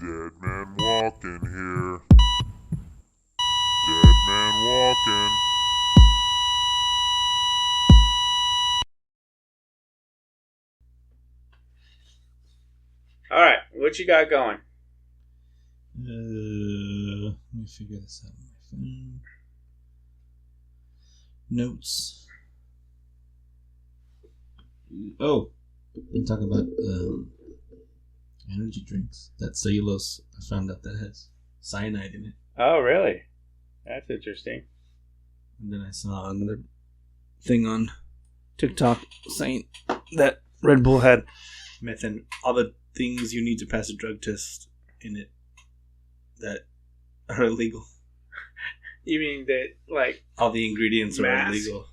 Dead man walking here. Dead man walking. All right, what you got going? Let me figure this out on my phone. Notes. Oh, I'm talking about energy drinks. That cellulose, I found out that has cyanide in it. Oh, really? That's interesting. And then I saw another thing on TikTok saying that Red Bull had methane, all the things you need to pass a drug test in it that are illegal. You mean that, like, All the ingredients are mass? illegal.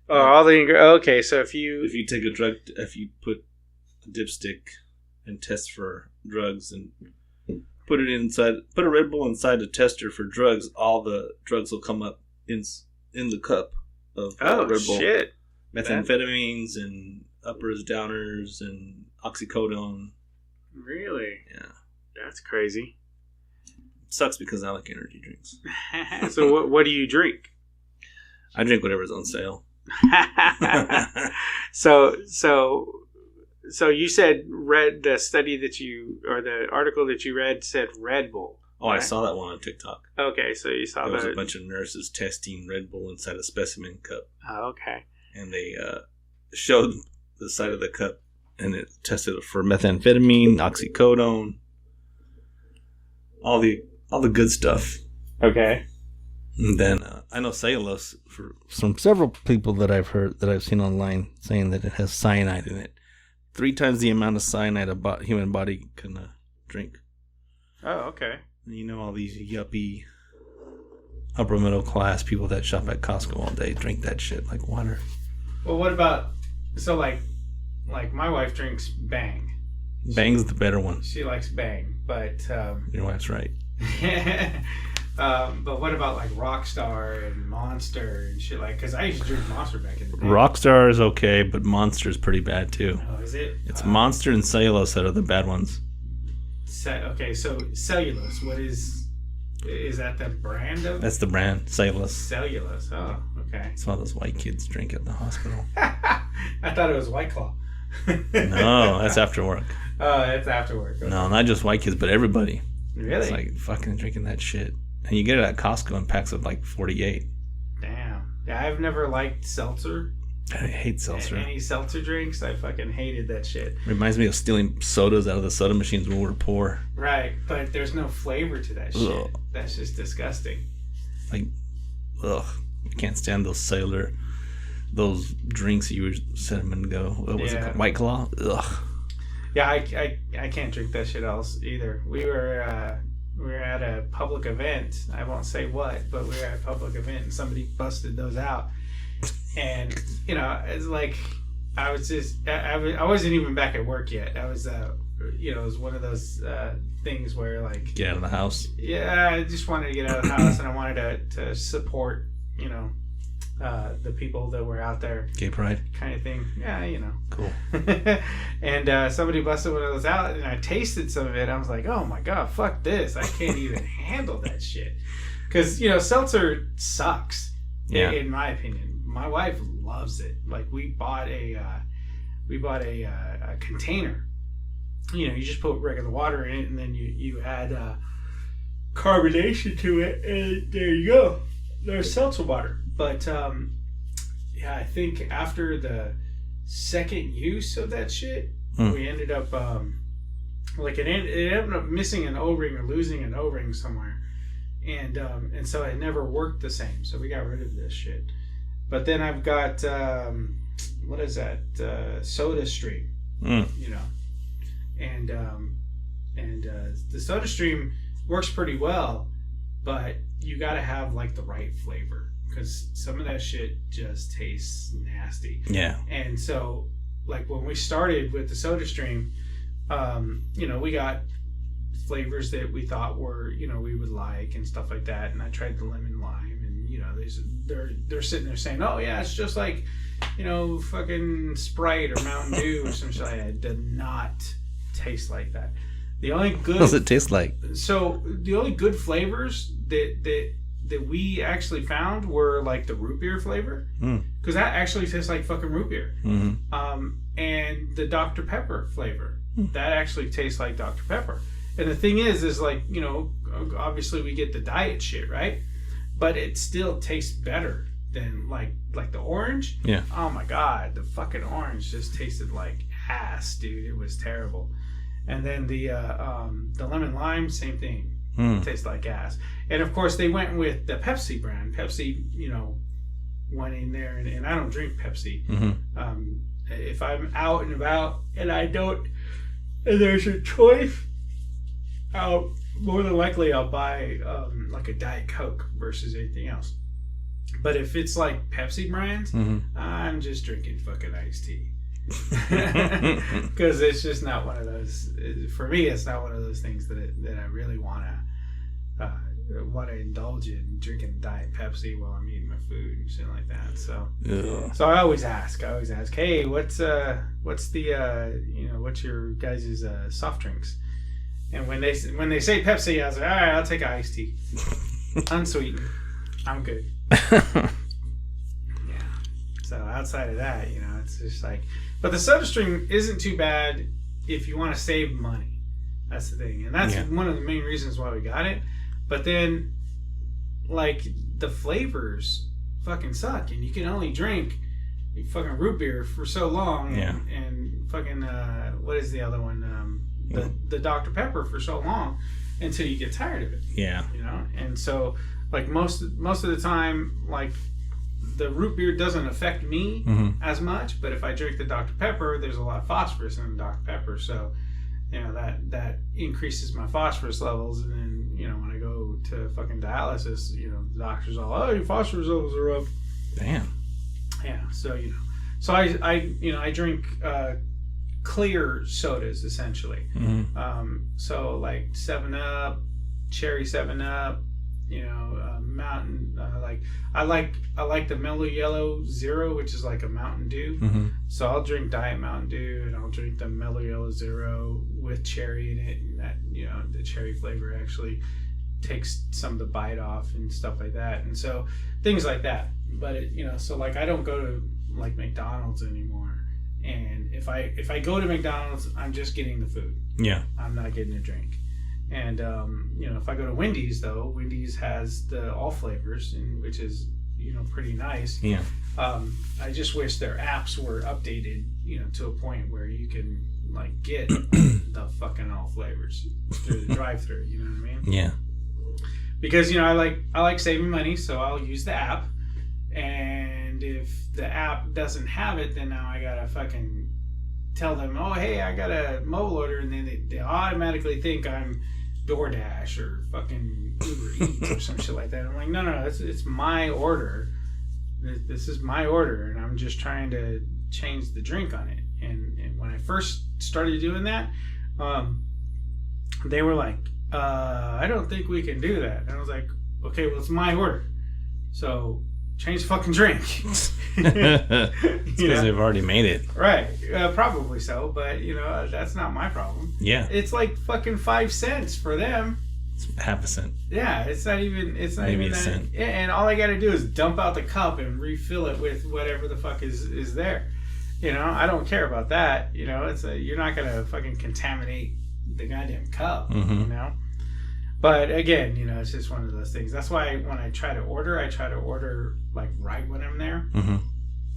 Oh, all the okay. So if you take a drug, if you put a dipstick and test for drugs and put a Red Bull inside a tester for drugs, all the drugs will come up in the cup of Red Bull. Shit, Methamphetamines and uppers, downers, and oxycodone. Really? Yeah, That's crazy. sucks because I like energy drinks. So what do you drink? I drink whatever's on sale. So you said the study that you, or the article that you read said Red Bull. Oh, right? I saw that one on TikTok. Okay, so you saw There was that. a bunch of nurses testing Red Bull inside a specimen cup. Oh, okay. And they showed the side of the cup, and it tested for methamphetamine, oxycodone, all the good stuff. Okay. And then I know cellulose from several people that I've seen online saying that it has cyanide in it. 3 times the amount of cyanide a human body can drink. Oh, okay. And you know, all these yuppie upper middle class people that shop at Costco all day drink that shit like water. Well, what about, so like my wife drinks Bang. Bang's the better one. She likes Bang, but Your wife's right. but what about like Rockstar and Monster and shit, like, because I used to drink Monster back in the day. Rockstar is okay, but Monster's pretty bad too. Oh, is it? It's Monster and Cellulose that are the bad ones. Okay, so Cellulose, what is that the brand of? That's the brand, Cellulose. Cellulose, oh, okay. It's what those white kids drink at the hospital. I thought it was White Claw. No, that's after work. Oh, that's after work. Okay. No, not just white kids, but everybody. Really? It's like fucking drinking that shit. And you get it at Costco in packs of like 48. Damn. Yeah, I've never liked seltzer. I hate seltzer. Any seltzer drinks, I fucking hated that shit. Reminds me of stealing sodas out of the soda machines when we were poor. Right, but there's no flavor to that shit. Ugh. That's just disgusting. Like, ugh. I can't stand those drinks you said a minute ago. What was it called? White Claw? Ugh. Yeah, I can't drink that shit else either. We were at a public event. I won't say what, but we were at a public event and somebody busted those out. And, you know, it's like, I wasn't even back at work yet. I was, it was one of those things where, like... Get out of the house. Yeah, I just wanted to get out of the house, and I wanted to support, the people that were out there. Gay pride. Kind of thing. Yeah, Cool. And somebody busted one of those out, and I tasted some of it. I was like, oh my God, fuck this. I can't even handle that shit. Because, seltzer sucks, in my opinion. My wife loves it. Like, we bought a container. You just put regular water in it, and then you add carbonation to it, and there you go. There's seltzer water. But I think after the second use of that shit, we ended up it ended up missing an O-ring or losing an O-ring somewhere, and so it never worked the same. So we got rid of this shit. But then I've got what is that? Soda Stream. And the Soda Stream works pretty well, but you got to have like the right flavor, because some of that shit just tastes nasty. Yeah. And so, like, when we started with the Soda Stream, we got flavors that we thought were, we would like and stuff like that. And I tried the lemon lime, and they're sitting there saying, oh yeah, it's just like, fucking Sprite or Mountain Dew or some shit. It did not taste like that. The only good. What does it taste like? So the only good flavors that we actually found were like the root beer flavor, because that actually tastes like fucking root beer. And the Dr. Pepper flavor, that actually tastes like Dr. Pepper. And the thing is like, you know, obviously we get the diet shit, right? But it still tastes better than like the orange. Yeah. Oh my god, the fucking orange just tasted like ass, dude. It was terrible. And then the lemon lime, same thing. Tastes like ass. And of course they went with the Pepsi brand. Pepsi, you know, went in there, and I don't drink Pepsi. If I'm out and about and there's a choice, more than likely I'll buy like a Diet Coke versus anything else. But if it's like Pepsi brands, I'm just drinking fucking iced tea. Because it's just not one of those, for me it's not one of those things that I really want to indulge in, drinking Diet Pepsi while I'm eating my food and shit like that. So so I always ask, hey, what's the you know, what's your guys' soft drinks? And when they say Pepsi, I was like, all right, I'll take iced tea, unsweetened, I'm good. Yeah. So outside of that, you know, it's just like, but the SodaStream isn't too bad if you want to save money. That's the thing, and that's one of the main reasons why we got it. But then, like, the flavors fucking suck, and you can only drink fucking root beer for so long, and fucking what is the other one? The Dr. Pepper for so long until you get tired of it. Yeah, you know, and so like most of the time, like, the root beer doesn't affect me as much, but if I drink the Dr. Pepper, there's a lot of phosphorus in the Dr. Pepper, so you know that increases my phosphorus levels, and then, you know, when I go to fucking dialysis, you know, the doctor's all, oh, your phosphorus levels are up. Damn. Yeah, so you know, so I drink clear sodas essentially. So like 7-Up, cherry 7-Up, you know, Mountain, I like the Mellow Yellow Zero, which is like a Mountain Dew. So I'll drink Diet Mountain Dew, and I'll drink the Mellow Yellow Zero with cherry in it, and that, you know, the cherry flavor actually takes some of the bite off and stuff like that, and so things like that. But it, you know, so like I don't go to like McDonald's anymore, and if I go to McDonald's, I'm just getting the food. Yeah, I'm not getting a drink. And you know, if I go to Wendy's, though, Wendy's has the all flavors, and which is, you know, pretty nice. Yeah. I just wish their apps were updated, you know, to a point where you can like get the fucking all flavors through the drive-thru. You know what I mean? Yeah. Because, you know, I like saving money, so I'll use the app. And if the app doesn't have it, then now I gotta fucking tell them, oh, hey, I got a mobile order, and then they automatically think I'm DoorDash or fucking Uber Eats or some shit like that. I'm like, no, it's my order. This is my order, and I'm just trying to change the drink on it. And when I first started doing that, they were like, I don't think we can do that. And I was like, okay, well, it's my order, so change the fucking drink. It's because they've already made it. Right. Probably so, but, you know, that's not my problem. Yeah. It's like fucking 5 cents for them. It's half a cent. Yeah, it's not even maybe a cent. Yeah, and all I got to do is dump out the cup and refill it with whatever the fuck is there. You know, I don't care about that. You know, you're not going to fucking contaminate the goddamn cup, you know? But again, you know, it's just one of those things. That's why when I try to order like right when I'm there,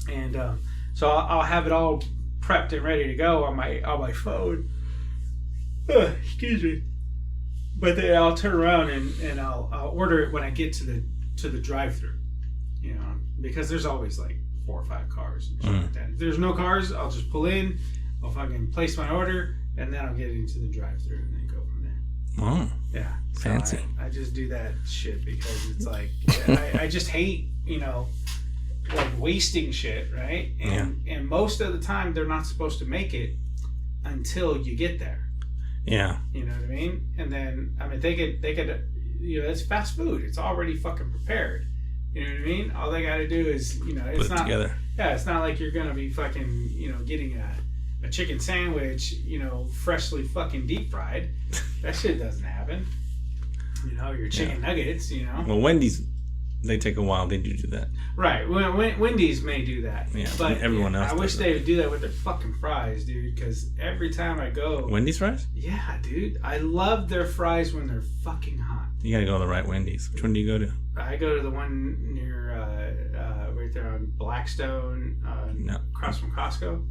and so I'll have it all prepped and ready to go on my phone. Excuse me. But then I'll turn around and I'll order it when I get to the drive-thru, you know, because there's always like 4 or 5 cars and shit like that. If there's no cars, I'll just pull in, I'll fucking place my order, and then I'll get into the drive-thru and then go from there. Oh, yeah, so fancy. I just do that shit because it's like I just hate, you know, like wasting shit, right? And most of the time they're not supposed to make it until you get there. Yeah, you know what I mean. And then I mean they could, you know, it's fast food. It's already fucking prepared. You know what I mean? All they got to do is, you know, it's not together. Yeah, it's not like you're gonna be fucking, you know, getting a chicken sandwich, freshly fucking deep fried. That shit doesn't happen. Your chicken nuggets, Well, Wendy's, they take a while. They do that. Right. Wendy's may do that. Yeah, but everyone else I wish does they would do that with their fucking fries, dude, because every time I go... Wendy's fries? Yeah, dude. I love their fries when they're fucking hot. You gotta go to the right Wendy's. Which one do you go to? I go to the one near, right there on Blackstone, across from Costco.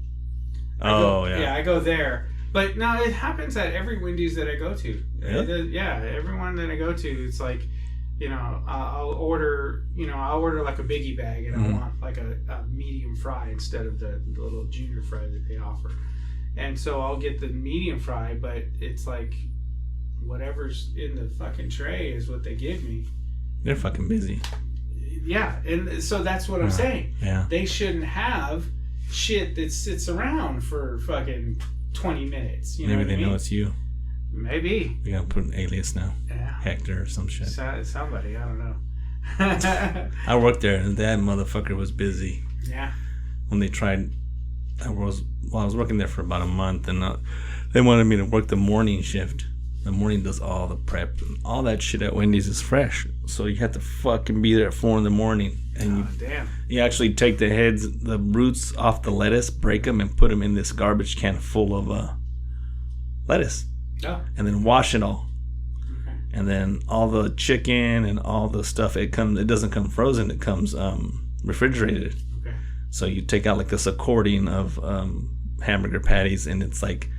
Yeah, I go there. But no, it happens at every Wendy's that I go to. Really? Yeah, everyone that I go to, it's like, I'll order like a biggie bag, and I want like a medium fry instead of the little junior fry that they offer. And so I'll get the medium fry, but it's like whatever's in the fucking tray is what they give me. They're fucking busy. Yeah, and so that's what I'm saying. Yeah. They shouldn't have shit that sits around for fucking 20 minutes. Maybe they know it's you. Maybe. We gotta put an alias now. Yeah. Hector or some shit. Somebody, I don't know. I worked there, and that motherfucker was busy. Yeah. When they tried, I was working there for about a month, and they wanted me to work the morning shift. The morning does all the prep, and all that shit at Wendy's is fresh. So you have to fucking be there at 4 a.m, and damn. You actually take the roots off the lettuce, break them, and put them in this garbage can full of lettuce. Oh. And then wash it all. Okay. And then all the chicken and all the stuff, it doesn't come frozen, it comes refrigerated. Okay. So you take out like this accordion of hamburger patties, and it's like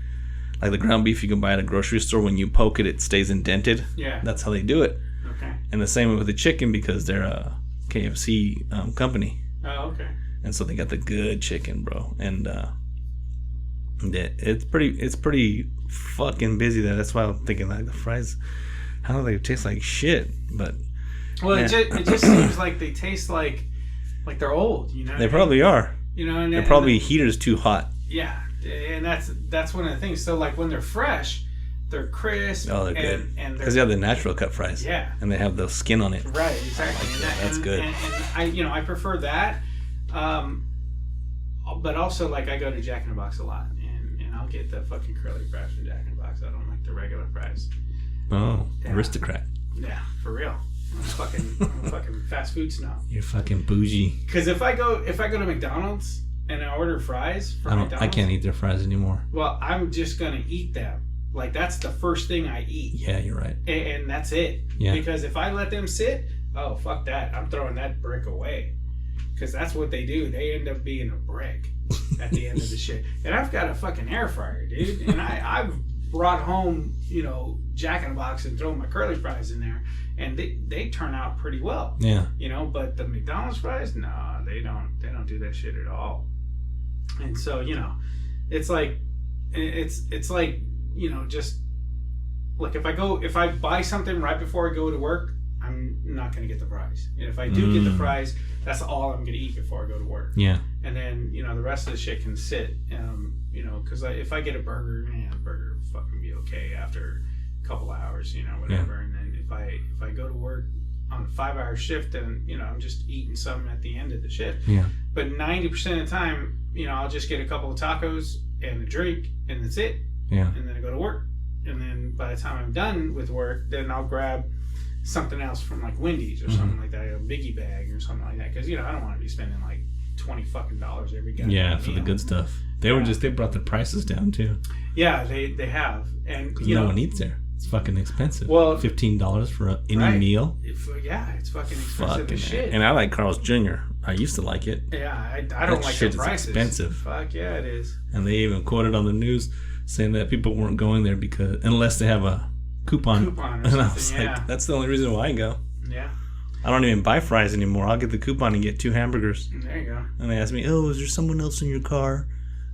the ground beef you can buy at a grocery store. When you poke it, it stays indented. Yeah. That's how they do it. Okay. And the same with the chicken, because they're a KFC company. Oh, okay. And so they got the good chicken, bro. And it's pretty fucking busy there. That's why I'm thinking like the fries, how do they taste like shit? But it just seems like they taste like they're old, They probably are. And they're probably heater's too hot. Yeah, and that's one of the things. So like when they're fresh, they're crisp. Oh, they're good. And because they have the natural cut fries. Yeah. And they have the skin on it. Right, exactly. That's good. And I prefer that. But also, like, I go to Jack in the Box a lot, and I'll get the fucking curly fries from Jack in the Box. I don't like the regular fries. Oh, yeah. Aristocrat. Yeah, for real. I'm a fucking fast food snob. You're fucking bougie. Because if I go to McDonald's and I order fries from McDonald's, I can't eat their fries anymore. Well, I'm just gonna eat them. Like, that's the first thing I eat. Yeah, you're right. And that's it. Yeah. Because if I let them sit, oh, fuck that. I'm throwing that brick away. Because that's what they do. They end up being a brick at the end of the shit. And I've got a fucking air fryer, dude. And I've brought home, Jack in the Box and thrown my curly fries in there. And they turn out pretty well. Yeah. But the McDonald's fries, no, they don't do that shit at all. And so, it's like, just like if I buy something right before I go to work, I'm not going to get the fries. And if I do get the fries, that's all I'm going to eat before I go to work. Yeah. And then, the rest of the shit can sit, because if I get a burger, the burger will fucking be okay after a couple hours, whatever. Yeah. And then if I go to work on a 5-hour shift, then, I'm just eating something at the end of the shift. Yeah. But 90% of the time, I'll just get a couple of tacos and a drink, and that's it. Yeah. And then I go to work. And then by the time I'm done with work, then I'll grab something else from like Wendy's or something like that, a biggie bag or something like that. Because, I don't want to be spending like $20 fucking every goddamn meal. For the good stuff. They brought the prices down too. Yeah, they have. And no one eats there. It's fucking expensive. Well, $15 for any meal. It's fucking expensive as shit. And I like Carl's Jr. I used to like it. Yeah, I don't like the prices. It's expensive. Fuck yeah, it is. And they even quoted on the news saying that people weren't going there because unless they have a coupon or and I was like, that's the only reason why I go. Yeah. I don't even buy fries anymore. I'll get the coupon and get 2 hamburgers. There you go. And they ask me, oh, is there someone else in your car?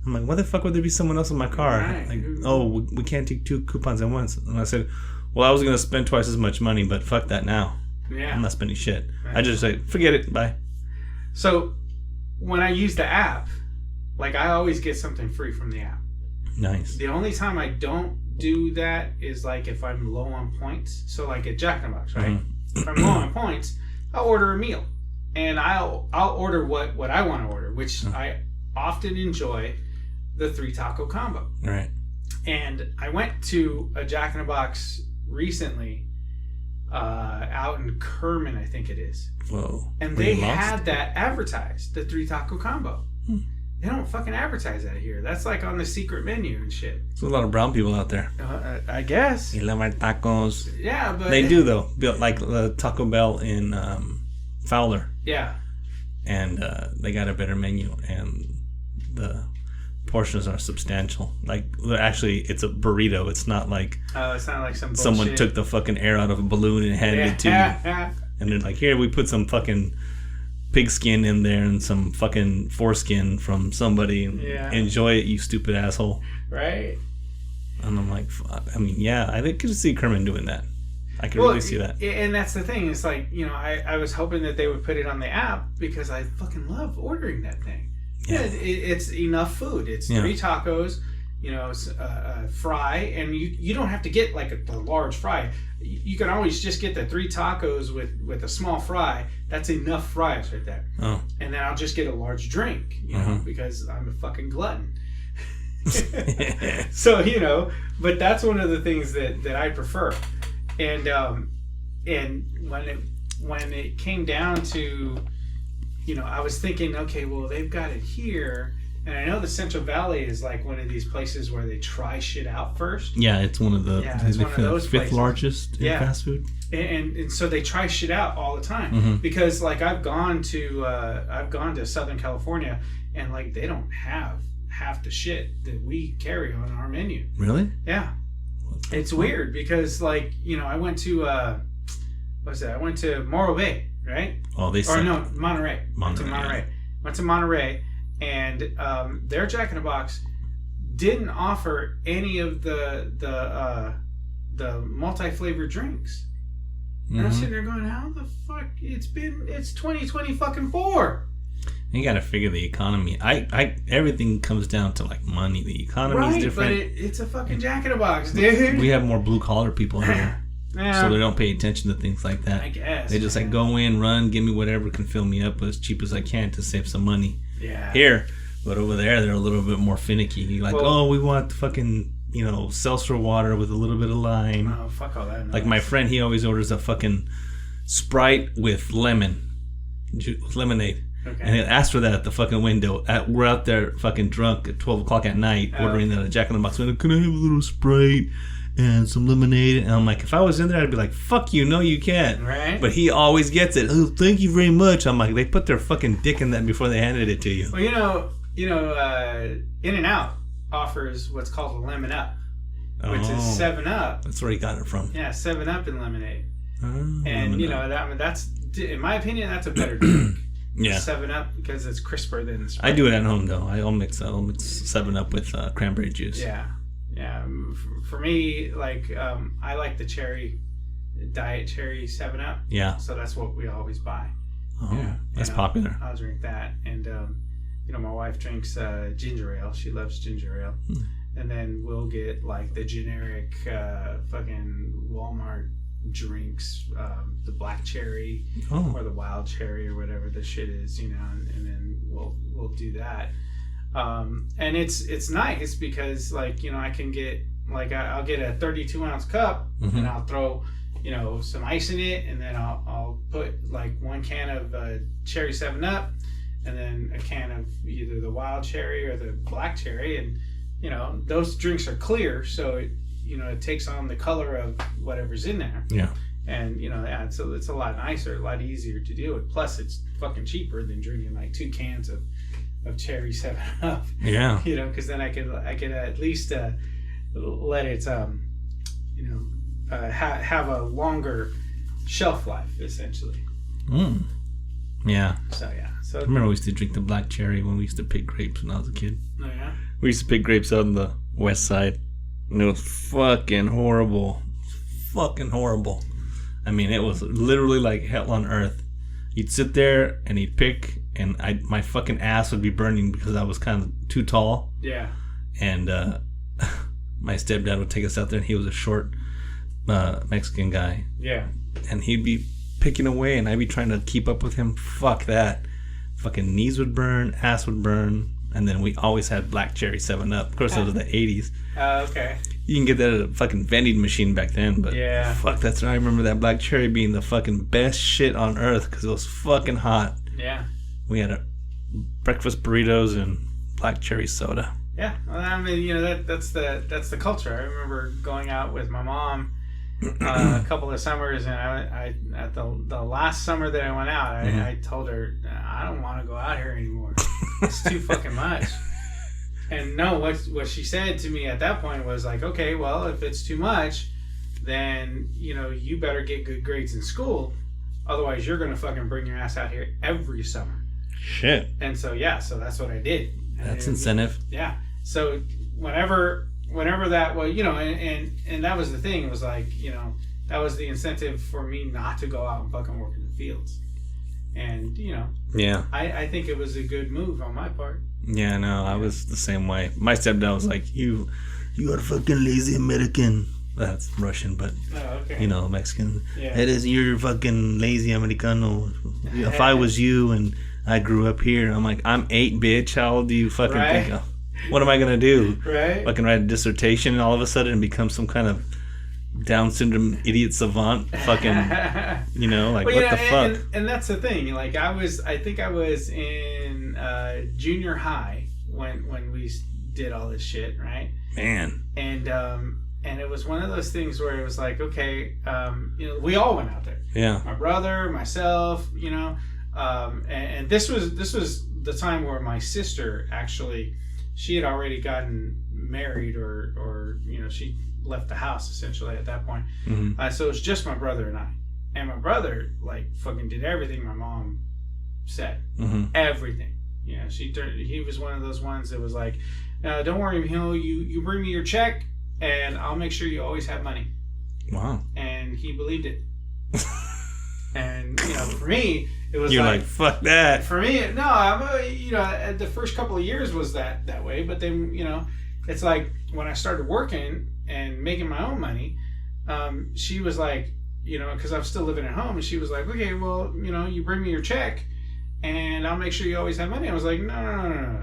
I'm like, why the fuck would there be someone else in my car? Right. Like, oh, we can't take 2 coupons at once. And I said, well, I was going to spend twice as much money, but fuck that now. Yeah. I'm not spending shit. Right. I just say, forget it. Bye. So when I use the app, like, I always get something free from the app. Nice. The only time I don't do that is like if I'm low on points. So like at Jack in the Box, right? Mm-hmm. If I'm low on points, I'll order a meal, and I'll order what I want to order, which I often enjoy. the 3 taco combo. Right. And I went to a Jack in the Box recently, out in Kerman, I think it is. Whoa. And they had that advertised, the 3 taco combo. They don't fucking advertise that here. That's like on the secret menu and shit. There's a lot of brown people out there. I guess. You love our tacos. Yeah, but they do though. Like the Taco Bell in Fowler. Yeah. And they got a better menu, and the portions are substantial. Like, actually, it's a burrito. It's not like it's not like some someone bullshit. took the fucking air out of a balloon and handed it to you. And they're like, here, we put some fucking pig skin in there and some fucking foreskin from somebody. And enjoy it, you stupid asshole. Right. And I'm like, I mean, yeah, I could see Kerman doing that. I could really see that. And that's the thing. It's like, you know, I was hoping that they would put it on the app because I fucking love ordering that thing. Yeah. It's enough food. It's 3 tacos, you know, fry, and you don't have to get like a large fry. You can always just get the 3 tacos with a small fry. That's enough fries right there. Oh. And then I'll just get a large drink, you know, because I'm a fucking glutton. So, you know, but that's one of the things that I prefer. And when it came down to, you know, I was thinking, okay, well, they've got it here. And I know the Central Valley is like one of these places where they try shit out first. Yeah, it's one of the it's one of those 5th places. largest in fast food. And so they try shit out all the time because like I've gone to Southern California and like they don't have half the shit that we carry on our menu. Really? Yeah. It's weird because like, you know, I went to what's that? I went to Morro Bay, right? Oh, Monterey. Went to Monterey. And their Jack in the Box didn't offer any of the multi-flavored drinks. And I'm sitting there going, how the fuck? It's 2020 fucking 4. You gotta figure the economy. Everything comes down to like money. The economy is different. But it's a fucking Jack in the Box, dude. We have more blue collar people here. Yeah. So they don't pay attention to things like that. I guess. They just like go in, run, give me whatever can fill me up as cheap as I can to save some money. Yeah. Here, but over there, they're a little bit more finicky. You're like, we want the fucking, you know, seltzer water with a little bit of lime. Oh, fuck all that. Like my friend, he always orders a fucking Sprite with lemonade. Okay. And he asked for that at the fucking window. We're out there fucking drunk at 12 o'clock at night ordering that at Jack in the Box window. Can I have a little Sprite and some lemonade? And I'm like, if I was in there, I'd be like, fuck you, no you can't. Right. But he always gets it. Oh, thank you very much. I'm like, they put their fucking dick in that before they handed it to you. Well, you know, In-N-Out offers what's called a Lemon Up, which is 7-Up. That's where he got it from. Yeah, 7-Up and lemonade. And you know, that's, in my opinion, that's a better drink. Yeah. 7-Up because it's crisper than Sprite. I do it at home though. I'll mix 7-Up with cranberry juice. Yeah. Yeah, for me, like I like the diet cherry 7-Up. Yeah. So that's what we always buy. Oh, yeah, that's popular. I'll drink that, and you know, my wife drinks ginger ale. She loves ginger ale, and then we'll get like the generic fucking Walmart drinks, the black cherry or the wild cherry or whatever the shit is, you know, and then we'll do that. And it's nice because like, you know, I can get like I'll get a 32-ounce cup and I'll throw, you know, some ice in it, and then I'll put like 1 can of cherry 7-Up and then a can of either the wild cherry or the black cherry, and you know, those drinks are clear, so it takes on the color of whatever's in there. Yeah. And you know, it's a lot nicer, a lot easier to deal with. Plus, it's fucking cheaper than drinking like 2 cans of cherry 7-Up. Yeah. You know, because then I could at least let it have a longer shelf life, essentially. Yeah. So yeah. So I remember we used to drink the black cherry when we used to pick grapes when I was a kid. Oh yeah. We used to pick grapes out on the west side, and it was fucking horrible. Fucking horrible. I mean, it was literally like hell on earth. You'd sit there and he'd pick, and my fucking ass would be burning because I was kind of too tall. Yeah. And my stepdad would take us out there, and he was a short Mexican guy. Yeah. And he'd be picking away, and I'd be trying to keep up with him. Fuck that. Fucking knees would burn, ass would burn. And then we always had black cherry 7-Up. Of course, it was the 80s. Okay. You can get that at a fucking vending machine back then, but fuck, that's I remember that black cherry being the fucking best shit on earth because it was fucking hot. Yeah. We had breakfast burritos and black cherry soda. Yeah, well, I mean, you know, that's the culture. I remember going out with my mom a couple of summers, and I at the last summer that I went out, I told her I don't want to go out here anymore. It's too fucking much. And no, what she said to me at that point was like, okay, well, if it's too much, then, you know, you better get good grades in school. Otherwise, you're going to fucking bring your ass out here every summer. Shit. And so, yeah, so that's what I did. That's incentive. Yeah. So whenever that was, you know, and that was the thing. It was like, you know, that was the incentive for me not to go out and fucking work in the fields. And, you know, yeah, I think it was a good move on my part. Yeah, no, I was the same way. My stepdad was like, you are a fucking lazy American. That's Russian, but, you know, Mexican. Yeah. It is, you're fucking lazy Americano. If I was you and I grew up here, I'm like, I'm 8, bitch. How old do you fucking think? Oh, what am I going to do? Right. Fucking write a dissertation and all of a sudden become some kind of Down syndrome idiot savant? Fucking, you know, like, well, what the fuck? And that's the thing. Like, I think I was in junior high when we did all this shit, right? Man. And it was one of those things where it was like, okay, you know, we all went out there. Yeah. My brother, myself, you know, and this was the time where my sister actually, she had already gotten married or you know, she left the house essentially at that point. Mm-hmm. So it was just my brother and I. And my brother, like, fucking did everything my mom said. Mm-hmm. Everything. You know, he was one of those ones that was like, don't worry, you bring me your check and I'll make sure you always have money. Wow. And he believed it. And, you know, for me, it was You're like, fuck that. For me, you know, the first couple of years was that way. But then, you know, it's like when I started working and making my own money, she was like, you know, because I'm still living at home, and she was like, okay, well, you know, you bring me your check and I'll make sure you always have money. I was like, no,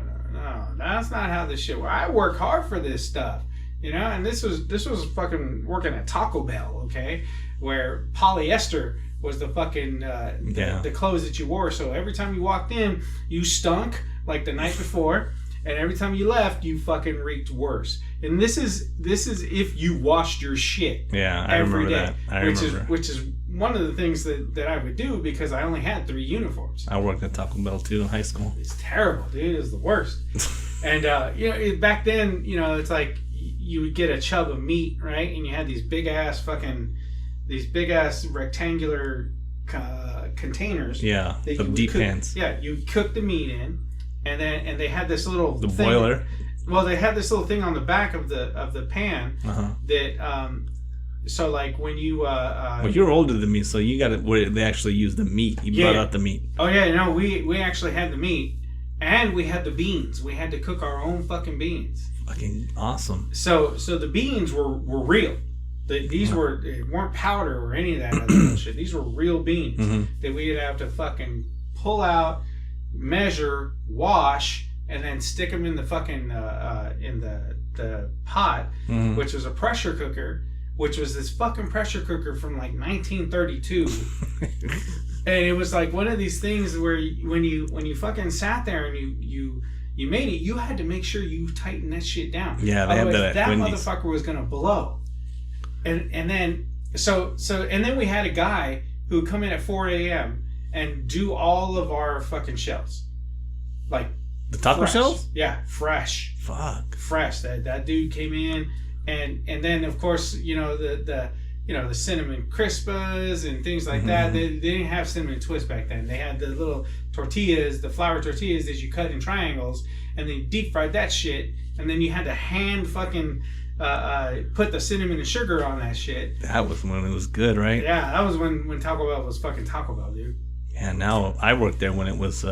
that's not how this shit works. I work hard for this stuff. You know, and this was fucking working at Taco Bell, okay, where polyester was the fucking the clothes that you wore. So every time you walked in, you stunk like the night before, and every time you left, you fucking reeked worse. And this is if you washed your shit. Yeah, I remember day, that. Which is one of the things that I would do because I only had 3 uniforms. I worked at Taco Bell too in high school. It's terrible, dude. It was the worst. And you know, back then, you know, it's like, you would get a chub of meat, right? And you had these big ass rectangular containers. Yeah, the deep pans. Yeah, you cook the meat in, and they had this little boiler. Well, they had this little thing on the back of the pan that so like when you well, you're older than me, so you got it where they actually use the meat. You brought out the meat. Oh yeah, no, we actually had the meat. And we had the beans. We had to cook our own fucking beans. Fucking awesome. So the beans were real. These weren't powder or any of that other bullshit. These were real beans that we'd have to fucking pull out, measure, wash, and then stick them in the fucking in the pot, which was a pressure cooker, which was this fucking pressure cooker from like 1932. And it was like one of these things where when you fucking sat there and you made it, you had to make sure you tightened that shit down. Yeah, they otherwise that motherfucker was gonna blow. And then then we had a guy who would come in at 4 a.m. and do all of our fucking shells, like the taco shells. Yeah, fresh. Fuck. Fresh. That dude came in, and then of course, you know, the cinnamon crispas and things like that. They didn't have cinnamon twists back then. They had the little tortillas, the flour tortillas that you cut in triangles, and they deep fried that shit. And then you had to hand fucking put the cinnamon and sugar on that shit. That was when it was good, right? Yeah, that was when Taco Bell was fucking Taco Bell, dude. Yeah, now I worked there when it was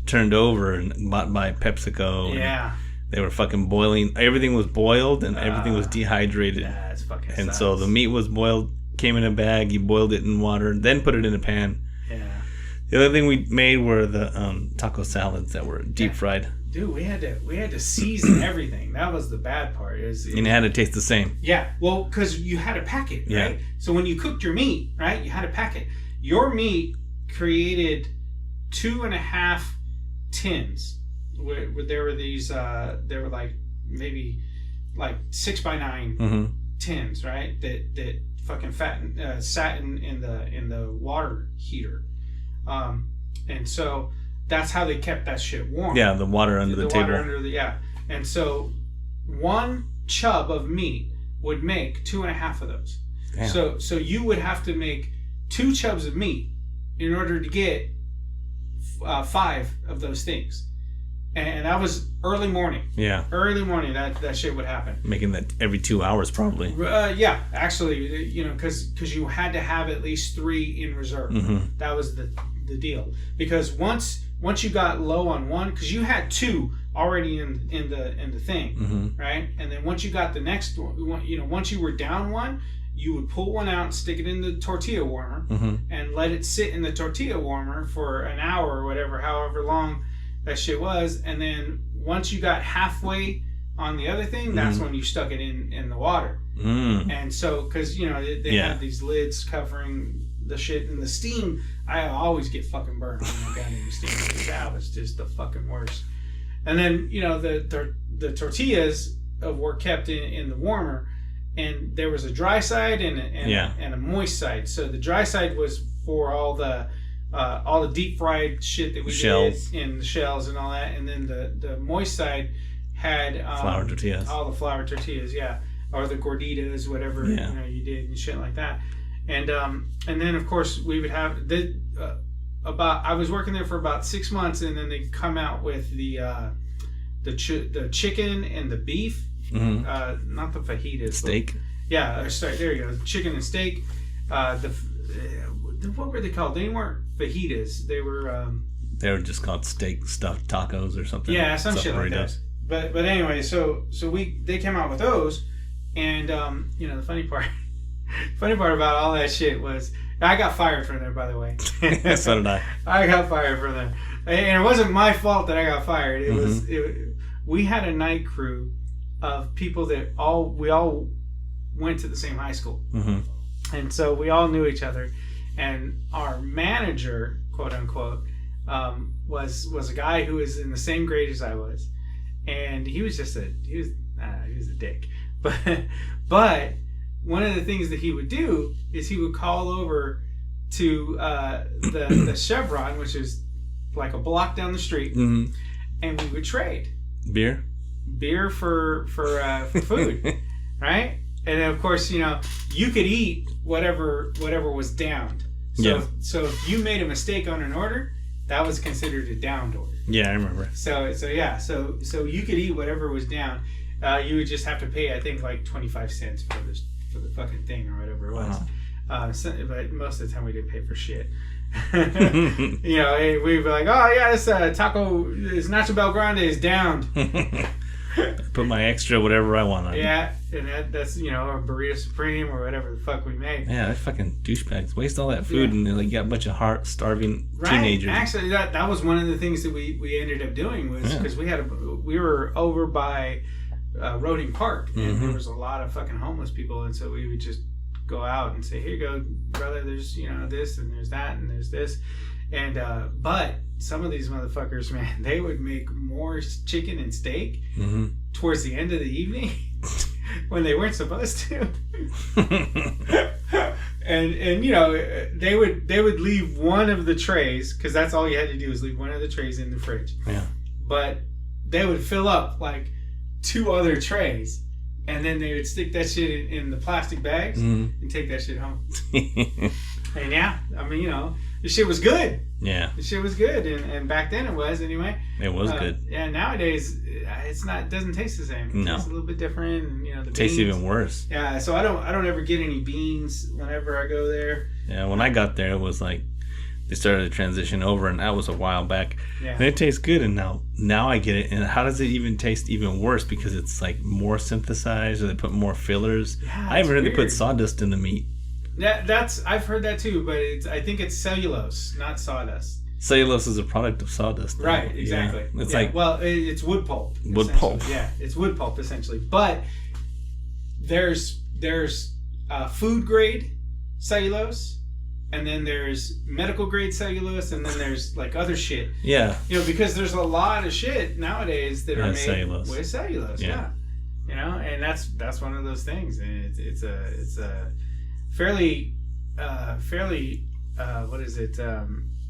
turned over and bought by PepsiCo. Yeah. They were fucking boiling. Everything was boiled and everything was dehydrated. That's fucking And sucks. so the meat was boiled, came in a bag. You boiled it in water, then put it in a pan. Yeah. The other thing we made were the taco salads that were deep fried. dude, we had to season everything. That was the bad part. And it had to taste the same. Yeah, well, because you had to pack it, right? Yeah. So when you cooked your meat, right, you had to pack it. Your meat created 2.5 tins. Where there were these, they were like maybe like 6x9 tins, right? That fucking sat in the water heater, and so that's how they kept that shit warm. Yeah, the water under the table. And so one chub of meat would make 2.5 of those. Damn. So you would have to make 2 chubs of meat in order to get 5 of those things. And that was early morning. Yeah. Early morning, that shit would happen. Making that every 2 hours, probably. Yeah, actually, you know, because you had to have at least 3 in reserve. That was the deal. Because once you got low on one, because you had 2 already in the thing, right? And then once you got the next one, you know, once you were down one, you would pull one out and stick it in the tortilla warmer and let it sit in the tortilla warmer for an hour or whatever, however long that shit was. And then once you got halfway on the other thing, that's when you stuck it in the water. And so, because, you know, they have these lids covering the shit, and the steam, I always get fucking burned when I got into steam. That was just the fucking worst. And then, you know, the tortillas were kept in the warmer, and there was a dry side and a moist side. So the dry side was for all the deep fried shit that we did in the shells and all that, and then the moist side had flour tortillas. All the flour tortillas, or the gorditas, whatever you know you did and shit like that. And then of course we would have I was working there for about 6 months, and then they come out with the chicken and the beef, not the fajitas, steak. Sorry, there you go, chicken and steak. What were they called? They weren't fajitas. They were just called steak stuffed tacos or something. Yeah, some shit like that. But anyway, so they came out with those, and you know, the funny part about all that shit was I got fired from there, by the way. So did I. I got fired from there, and it wasn't my fault that I got fired. It was we had a night crew of people that we all went to the same high school, and so we all knew each other. And our manager, quote unquote, was a guy who was in the same grade as I was, and he was a dick. But one of the things that he would do is he would call over to the Chevron, which is like a block down the street, and we would trade beer for food, right? And then, of course, you know, you could eat whatever was downed. So if you made a mistake on an order, that was considered a downed order. Yeah, I remember. So you could eat whatever was down. You would just have to pay, I think, like 25 cents for the fucking thing or whatever it was. But most of the time we didn't pay for shit. You know, we'd be like, oh yeah, this Nacho Bel Grande is downed. Put my extra whatever I want on it. Yeah, and that's, you know, a burrito supreme or whatever the fuck we made. Yeah, that fucking douchebags waste all that food, and like, you got a bunch of starving teenagers. Actually, that was one of the things that we ended up doing, was because we were over by Roding Park, and there was a lot of fucking homeless people, and so we would just go out and say, here you go, brother, there's, you know, this, and there's that, and there's this. And but some of these motherfuckers, man, they would make more chicken and steak towards the end of the evening when they weren't supposed to. and you know, they would leave one of the trays, because that's all you had to do is leave one of the trays in the fridge. Yeah. But they would fill up like 2 other trays, and then they would stick that shit in the plastic bags and take that shit home. And yeah, I mean, you know, the shit was good. Yeah. The shit was good, and back then it was anyway. It was good. Yeah, nowadays it doesn't taste the same. It tastes a little bit different, and you know, the tastes even worse. Yeah, so I don't ever get any beans whenever I go there. Yeah, when I got there, it was like they started to transition over, and that was a while back. Yeah. And it tastes good, and now I get it. And how does it even taste even worse? Because it's like more synthesized, or they put more fillers. Yeah, I even heard they put sawdust in the meat. I've heard that too, but I think it's cellulose, not sawdust. Cellulose is a product of sawdust. Though. Right, exactly. Yeah. It's like... Well, it's wood pulp. Wood pulp. Yeah, it's wood pulp, essentially. But there's food grade cellulose, and then there's medical grade cellulose, and then there's like other shit. Yeah. Because there's a lot of shit nowadays that are made cellulose. with cellulose. Yeah. And that's one of those things, and it's a fairly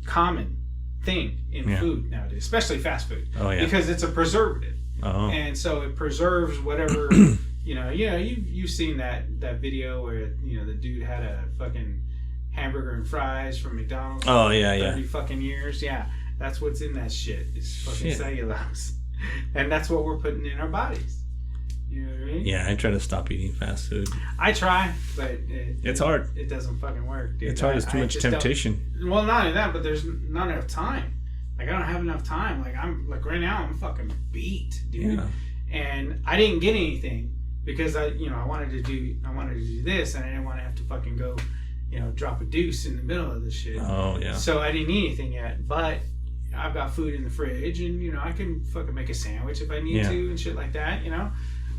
common thing in food nowadays, especially fast food. Oh yeah. Because it's a preservative. Oh. And so it preserves whatever. You've seen that video where the dude had a fucking hamburger and fries from McDonald's. Oh for yeah, 30 fucking years. Yeah, that's what's in that shit. It's fucking cellulose, and that's what we're putting in our bodies. You know what I mean? Yeah, I try to stop eating fast food. I try, but it's hard. It doesn't fucking work, dude. It's hard. It's too much temptation. Well, not only that, but there's not enough time. Like I don't have enough time. Like right now I'm fucking beat, dude. Yeah. And I didn't get anything because I wanted to do this, and I didn't want to have to fucking go, drop a deuce in the middle of this shit. Oh yeah. So I didn't eat anything yet, but I've got food in the fridge, and I can fucking make a sandwich if I need to and shit like that,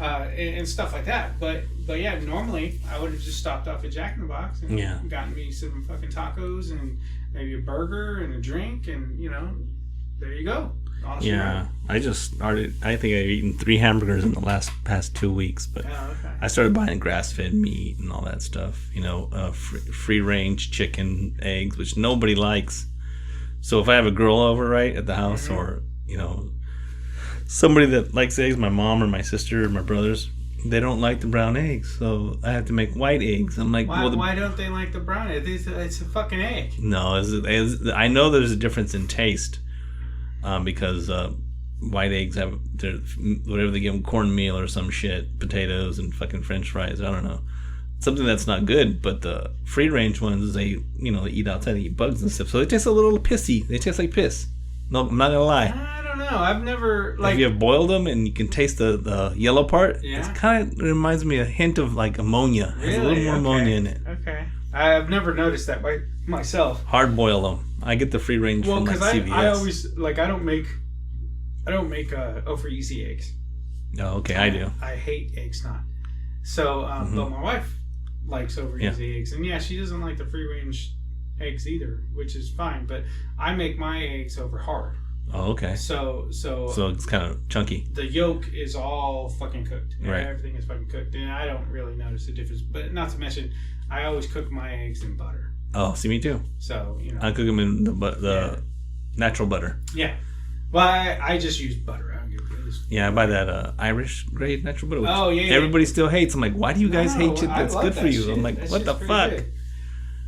and stuff like that. But yeah, normally I would have just stopped off at Jack in the Box and gotten me some fucking tacos and maybe a burger and a drink, and there you go. Yeah, I just started. I think I've eaten 3 hamburgers in the past 2 weeks, but I started buying grass-fed meat and all that stuff. Free-range chicken, eggs, which nobody likes. So if I have a girl over right at the house, or somebody that likes eggs, my mom or my sister or my brothers, they don't like the brown eggs, so I have to make white eggs. I'm like, why don't they like the brown egg? It's a fucking egg. No, I know there's a difference in taste. Because white eggs have whatever they give them, cornmeal or some shit, potatoes and fucking French fries. I don't know, something that's not good. But the free range ones, they they eat outside, they eat bugs and stuff, so they taste a little pissy. They taste like piss. No, I'm not gonna lie. I don't know. I've never if you have boiled them and you can taste the yellow part. Yeah. It kind of reminds me a hint of like ammonia. Really? There's a little more ammonia in it. Okay. I've never noticed that by myself. Hard boil them. I get the free range from like CVS. I always I don't make over easy eggs. Oh, okay, I do. I hate egg snot. So, but my wife likes over easy eggs, and she doesn't like the free range eggs either, which is fine. But I make my eggs over hard. Oh, okay. So it's kind of chunky. The yolk is all fucking cooked. Right. Everything is fucking cooked, and I don't really notice the difference. But not to mention, I always cook my eggs in butter. Oh, see, me too. So I cook them in the natural butter. Yeah. Well, I just use butter. I don't give a shit. Yeah, I buy that Irish grade natural butter. Which yeah. Everybody still hates. I'm like, why do you guys hate shit that's good for you? Shit. I'm like, what the fuck? Good.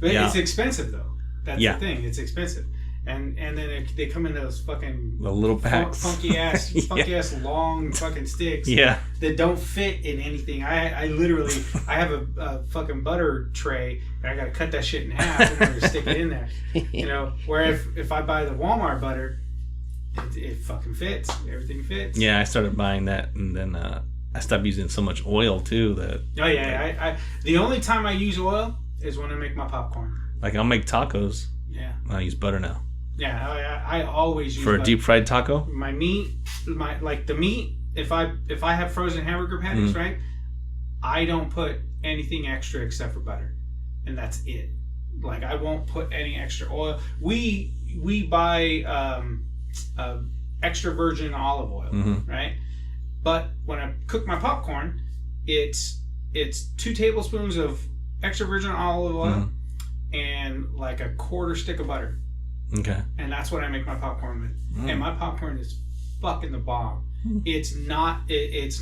But it's expensive though. That's the thing. It's expensive. And then they come in those fucking the little packs, funky ass long fucking sticks. Yeah. That don't fit in anything. I literally I have a fucking butter tray and I gotta cut that shit in half in order to stick it in there. Where if I buy the Walmart butter, it fucking fits. Everything fits. Yeah, I started buying that, and then I stopped using so much oil too. That I the only time I use oil is when I make my popcorn. Like I'll make tacos. Yeah. I use butter now. Yeah, I always use for butter. A deep fried taco. My meat, the meat. If I have frozen hamburger patties, right, I don't put anything extra except for butter, and that's it. Like I won't put any extra oil. We buy extra virgin olive oil, right? But when I cook my popcorn, it's 2 tablespoons of extra virgin olive oil and like a quarter stick of butter. Okay. And that's what I make my popcorn with. And my popcorn is fucking the bomb. It's not. It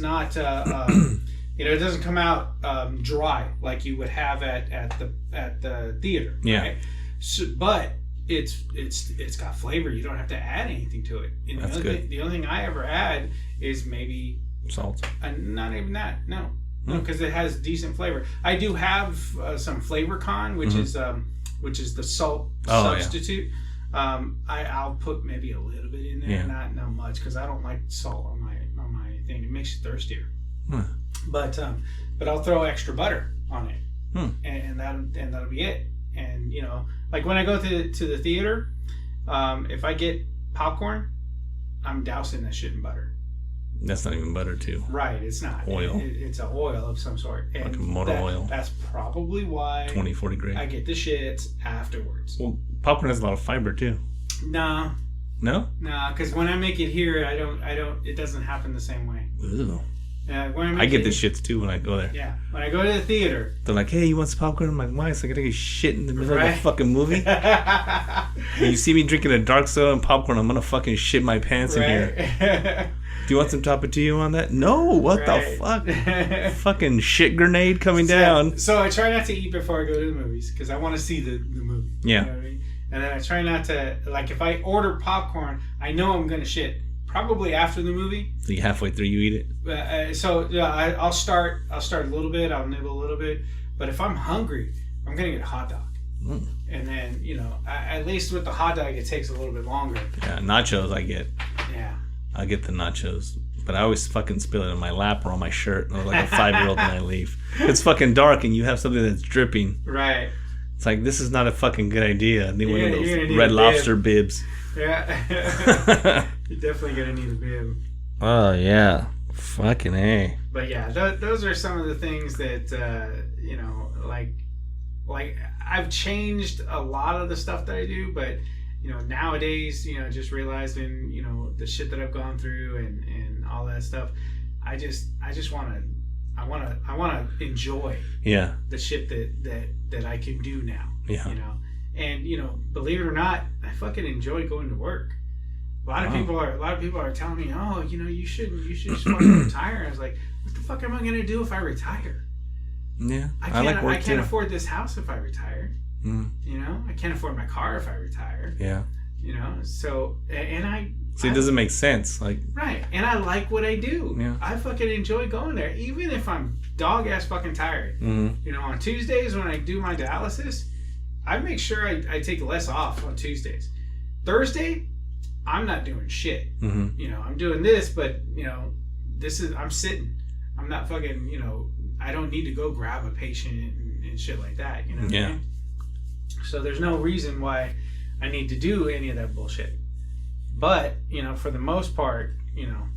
doesn't come out dry like you would have at the theater. Yeah. Right? So, but it's got flavor. You don't have to add anything to it. And that's good. The only thing I ever add is maybe salt. Not even that. No, because it has decent flavor. I do have some Flavor Con, which is the salt substitute. Yeah. I'll put maybe a little bit in there, not much, because I don't like salt on my thing. It makes you thirstier. But I'll throw extra butter on it, and that'll be it. And like when I go to the theater, If I get popcorn, I'm dousing that shit in butter. That's not even butter, too. Right, it's not. Oil. It's an oil of some sort. And like a motor oil. That's probably why 20-40 grade. I get the shits afterwards. Well, popcorn has a lot of fiber, too. Nah. No? Nah, because when I make it here, I don't. It doesn't happen the same way. Ew. When I get the shits, too, when I go there. Yeah. When I go to the theater. They're like, hey, you want some popcorn? I'm like, why? So I gotta get shit in the middle of the fucking movie? When you see me drinking a dark soda and popcorn, I'm gonna fucking shit my pants in here. Do you want some Tapatio on that? No, what the fuck? Fucking shit grenade coming down. So I try not to eat before I go to the movies because I want to see the movie. Yeah. You know what I mean? And then I try not to, like, if I order popcorn, I know I'm gonna shit probably after the movie. So you halfway through you eat it? I'll start a little bit, I'll nibble a little bit, but if I'm hungry, I'm gonna get a hot dog. Mm. And then, you know, at least with the hot dog, it takes a little bit longer. Yeah, nachos I get. Yeah. I get the nachos. But I always fucking spill it in my lap or on my shirt or like a 5-year-old when I leave. It's fucking dark and you have something that's dripping. Right. It's like, this is not a fucking good idea. I need one of those Red Lobster bibs. Yeah. You're definitely going to need a bib. Oh, yeah. Fucking A. But yeah, those are some of the things that, you know, like I've changed a lot of the stuff that I do, but you know, nowadays, you know, just realizing, you know, the shit that I've gone through and all that stuff, I just want to enjoy the shit that I can do now. Yeah. You know, and you know, believe it or not, I fucking enjoy going to work. A lot of people are telling me, oh, you know, you should just fucking retire. And I was like, what the fuck am I gonna do if I retire? Yeah, I can't afford this house if I retire. Mm. You know, I can't afford my car if I retire. Yeah. You know, so it doesn't make sense, like. Right, and I like what I do. Yeah. I fucking enjoy going there, even if I'm dog ass fucking tired. Mm-hmm. You know, on Tuesdays when I do my dialysis, I make sure I take less off on Tuesdays. Thursday, I'm not doing shit. Mm-hmm. You know, I'm doing this, but you know, I'm sitting. I'm not fucking. You know, I don't need to go grab a patient and shit like that. You know. What I mean? So there's no reason why I need to do any of that bullshit. But, you know, for the most part, you know,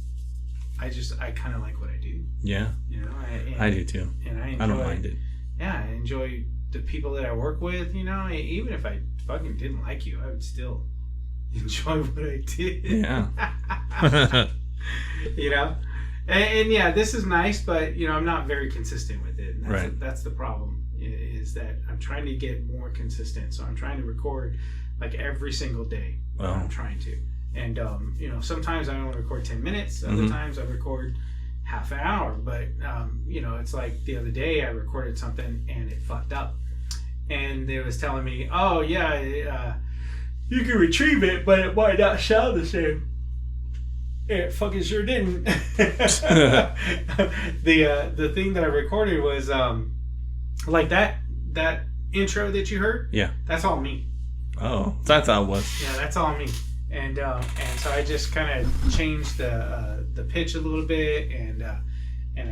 I kind of like what I do. Yeah. You know, I do too. And I don't mind it. Yeah, I enjoy the people that I work with, you know. Even if I fucking didn't like you, I would still enjoy what I did. Yeah. You know? And yeah, this is nice, but, you know, I'm not very consistent with it. And that's the problem. Is that I'm trying to get more consistent. So I'm trying to record like every single day. Wow. I'm trying to. And, you know, sometimes I only record 10 minutes. Other times I record half an hour. But, you know, it's like the other day I recorded something and it fucked up. And they was telling me, oh, yeah, you can retrieve it, but it might not sound the same. It fucking sure didn't. The thing that I recorded was... like that intro that you heard, that's all me. Oh, that's how it was. Yeah, that's all me. And so I just kind of changed the pitch a little bit, and I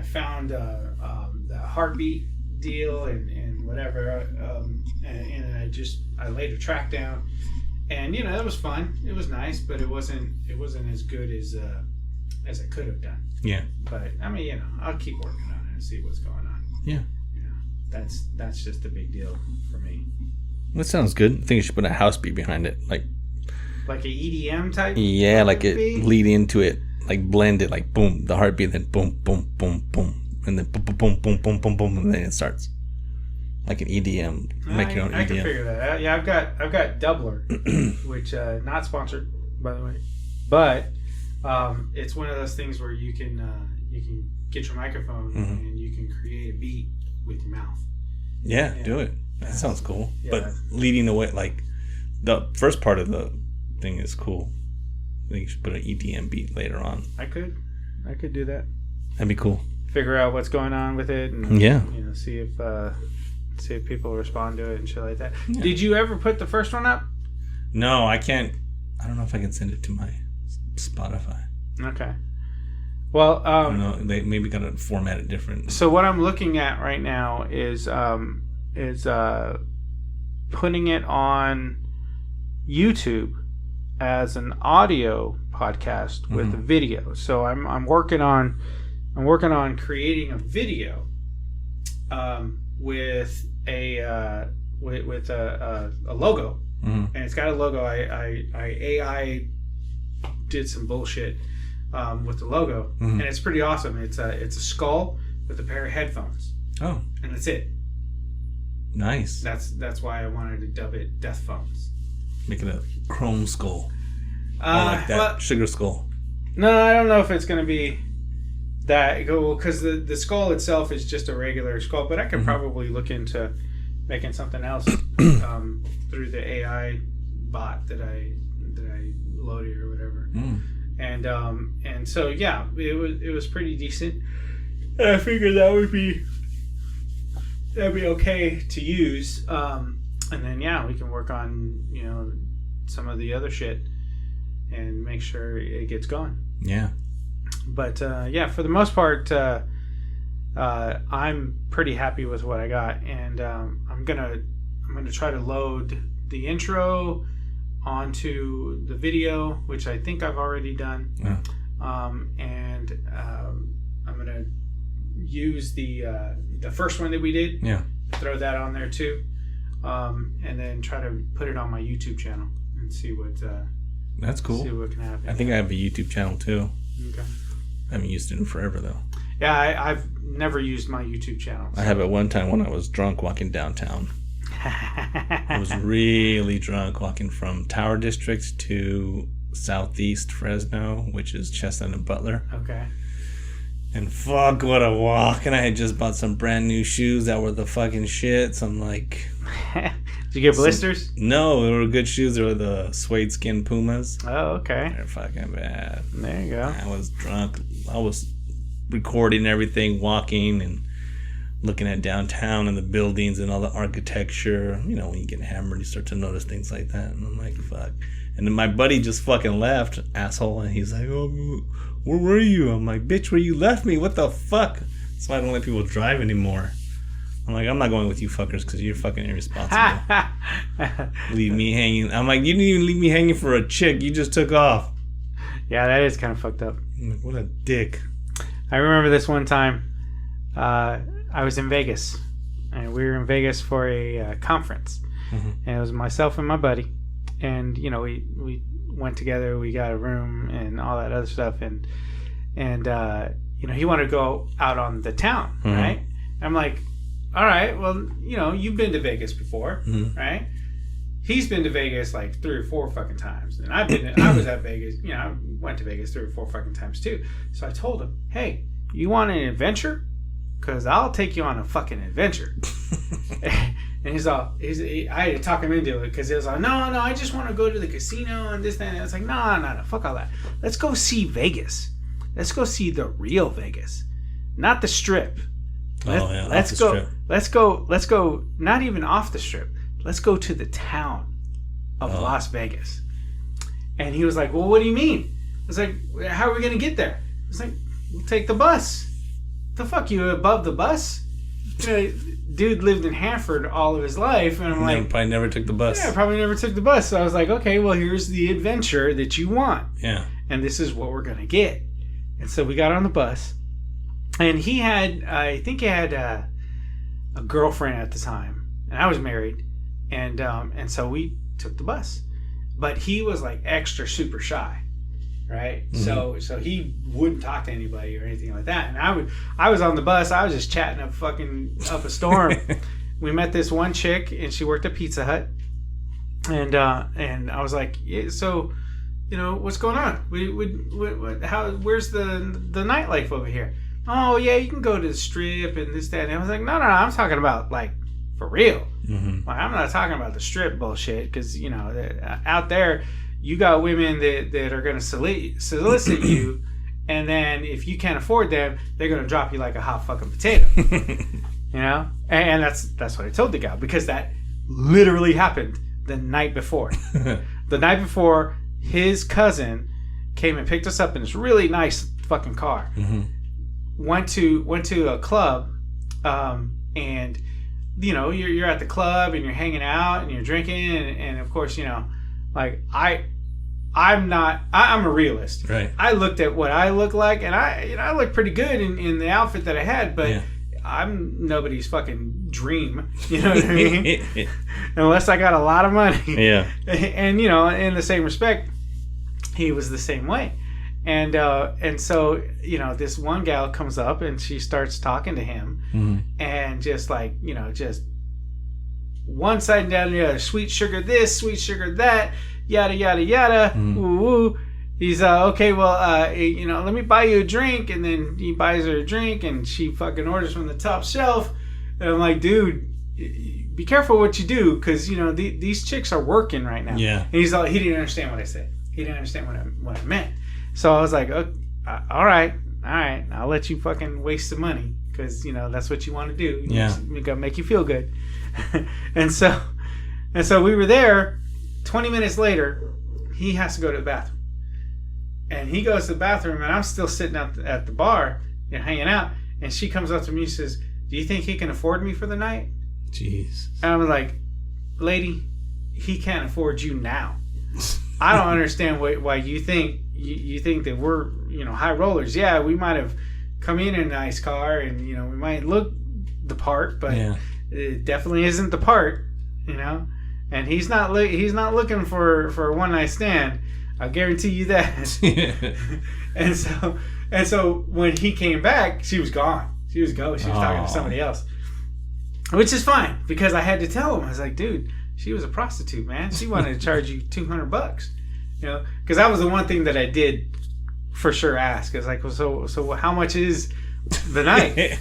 found the heartbeat deal and whatever, and I laid a track down, and you know, that was fun. It was nice, but it wasn't as good as I could have done. Yeah. But I mean, you know, I'll keep working on it and see what's going on. Yeah. That's just a big deal for me. That sounds good. I think you should put a house beat behind it, like a EDM type. Yeah, like it lead into it, like blend it, like boom, the heartbeat, then boom, boom, boom, boom, and then boom, boom, boom, boom, boom, boom, boom, and then it starts like an EDM. Make your own EDM. I can figure that out. Yeah, I've got Doubler, which not sponsored by the way, but it's one of those things where you can get your microphone and you can create a beat with your mouth. Yeah, do it. That sounds cool. Yeah. But leading the way, like the first part of the thing is cool. I think you should put an EDM beat later on. I could do that. That'd be cool. Figure out what's going on with it, and you know, see if people respond to it and shit like that. Yeah. Did you ever put the first one up? No, I can't. I don't know if I can send it to my Spotify. Okay. Well, I don't know. They maybe got to format it different. So what I'm looking at right now is putting it on YouTube as an audio podcast with a video. So I'm working on creating a video with a logo, and it's got a logo. I AI did some bullshit with the logo, and it's pretty awesome. It's a skull with a pair of headphones. Oh, and that's it. Nice. That's why I wanted to dub it Deathphones. Make it a chrome skull. I like that sugar skull. No, I don't know if it's going to be that cool because the skull itself is just a regular skull. But I could probably look into making something else through the AI bot that I loaded or whatever. And so yeah, it was pretty decent. And I figured that'd be okay to use. And then yeah, we can work on some of the other shit and make sure it gets going. Yeah. But yeah, for the most part, I'm pretty happy with what I got, and I'm gonna try to load the intro onto the video, which I think I've already done. Yeah. And I'm gonna use the first one that we did. Yeah. Throw that on there too, and then try to put it on my YouTube channel and see what. That's cool. See what can happen. I think I have a YouTube channel too. Okay. I haven't used it in forever though. Yeah, I've never used my YouTube channel. So. I have it one time when I was drunk walking downtown. I was really drunk walking from Tower District to Southeast Fresno, which is Chestnut and Butler. Okay. And fuck, what a walk. And I had just bought some brand new shoes that were the fucking shit. Some like... Did you get blisters? No, they were good shoes. They were the suede skin Pumas. Oh, okay. They're fucking bad. There you go. I was drunk. I was recording everything, walking and looking at downtown and the buildings and all the architecture. You know, when you get hammered, you start to notice things like that. And I'm like, fuck. And then my buddy just fucking left, asshole. And he's like, oh, where were you? I'm like, bitch, where you left me? What the fuck? That's why I don't let people drive anymore. I'm like, I'm not going with you fuckers because you're fucking irresponsible. Leave me hanging. I'm like, you didn't even leave me hanging for a chick. You just took off. Yeah, that is kind of fucked up. I'm like, what a dick. I remember this one time. I was in Vegas. And we were in Vegas for a conference. Mm-hmm. And it was myself and my buddy. And, you know, we went together. We got a room and all that other stuff. And you know, he wanted to go out on the town, mm-hmm. right? And I'm like, all right, well, you know, you've been to Vegas before, mm-hmm. right? He's been to Vegas like 3 or 4 fucking times. And I was at Vegas, you know, I went to Vegas 3 or 4 fucking times too. So I told him, hey, you want an adventure? Because I'll take you on a fucking adventure. And I had to talk him into it because he was like, no, I just want to go to the casino and this, that, and I was like, no, fuck all that. Let's go see Vegas. Let's go see the real Vegas, not the Strip. Let's go. Not even off the Strip. Let's go to the town of Las Vegas. And he was like, well, what do you mean? I was like, how are we going to get there? I was like, we'll take the bus. The fuck, you above the bus? You know, dude lived in Hanford all of his life, and I'm like, probably never took the bus. Yeah, probably never took the bus. So I was like, okay, well, here's the adventure that you want. Yeah. And this is what we're going to get. And so we got on the bus. And I think he had a girlfriend at the time, and I was married, and so we took the bus, but he was like extra super shy, right? Mm-hmm. So he wouldn't talk to anybody or anything like that, and I was on the bus, I was just chatting up a storm. We met this one chick, and she worked at Pizza Hut, and I was like, yeah, so, you know, what's going on? Where's the nightlife over here? Oh, yeah, you can go to the Strip and this, that. And I was like, no, I'm talking about, like, for real. Mm-hmm. Like, I'm not talking about the Strip bullshit because, you know, out there, you got women that are going to solicit you, and then if you can't afford them, they're going to drop you like a hot fucking potato. You know? And that's what I told the guy because that literally happened the night before. The night before, his cousin came and picked us up in this really nice fucking car. Mm-hmm. Went to a club, and you know you're at the club and you're hanging out and you're drinking and of course, you know, like I I'm not. I'm a realist. Right. I looked at what I look like, and I look pretty good in the outfit that I had, but I'm nobody's fucking dream. You know what I mean? Unless I got a lot of money. Yeah. And in the same respect, he was the same way. And so this one gal comes up and she starts talking to him, and just like just one side and down the other, sweet sugar this, sweet sugar that. Yada yada yada. Woo woo. He's okay. Well, let me buy you a drink, and then he buys her a drink, and she fucking orders from the top shelf. And I'm like, dude, be careful what you do, because these chicks are working right now. Yeah. And he's all, he didn't understand what I said. He didn't understand what I meant. So I was like, oh, all right, I'll let you fucking waste some money, because that's what you want to do. Yeah. It's gonna make you feel good. and so we were there. 20 minutes later, he has to go to the bathroom. And he goes to the bathroom, and I'm still sitting at the bar, hanging out. And she comes up to me and says, do you think he can afford me for the night? Jeez. And I was like, lady, he can't afford you now. I don't understand why you think you think that we're high rollers. Yeah, we might have come in a nice car, and we might look the part, but it definitely isn't the part, And he's not looking for a one night stand. I'll guarantee you that. and so when he came back, she was gone. She was talking to somebody else, which is fine, because I had to tell him. I was like, dude, she was a prostitute, man. She wanted to charge you $200, because that was the one thing that I did for sure ask. I was like, well, so how much is the night?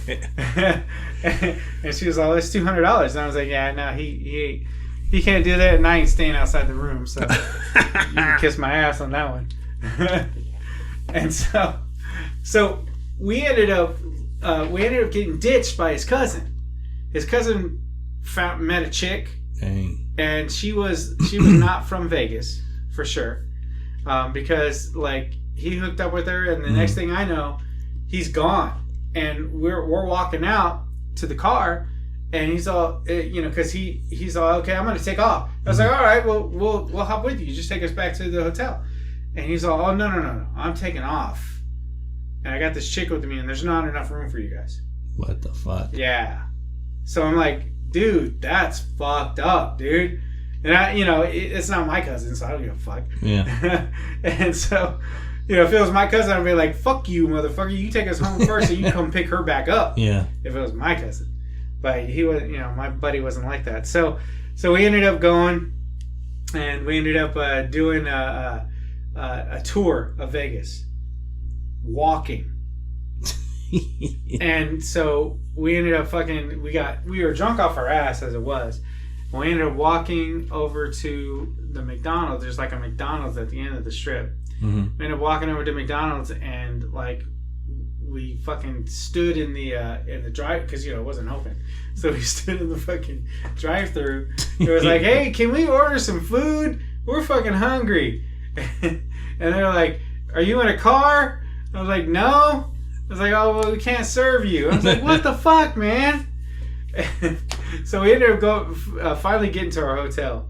And she was like, it's $200. And I was like, yeah, no, he can't do that, and I ain't staying outside the room, so you can kiss my ass on that one. And so we ended up getting ditched by his cousin. His cousin met a chick. Dang. And she was not from Vegas, for sure, because like he hooked up with her, and the next thing I know, he's gone, and we're walking out to the car. And he's all, because he's all, okay, I'm going to take off. I was like, all right, well, we'll hop with you. Just take us back to the hotel. And he's all, oh, no. I'm taking off. And I got this chick with me, and there's not enough room for you guys. What the fuck? Yeah. So I'm like, dude, that's fucked up, dude. And it's not my cousin, so I don't give a fuck. Yeah. And so, if it was my cousin, I'd be like, fuck you, motherfucker. You take us home first, so you come pick her back up. Yeah. If it was my cousin. But he was, my buddy wasn't like that. So we ended up going, and we ended up doing a tour of Vegas, walking. And so we ended up we were drunk off our ass as it was. We ended up walking over to the McDonald's. There's like a McDonald's at the end of the strip. Mm-hmm. We ended up walking over to McDonald's, and like, we fucking stood in the drive, because it wasn't open, so we stood in the fucking drive-through. It was like, hey, can we order some food? We're fucking hungry. And they're like, are you in a car? I was like, no. I was like, oh, well, we can't serve you. I was like, what the fuck, man? So we ended up finally getting to our hotel,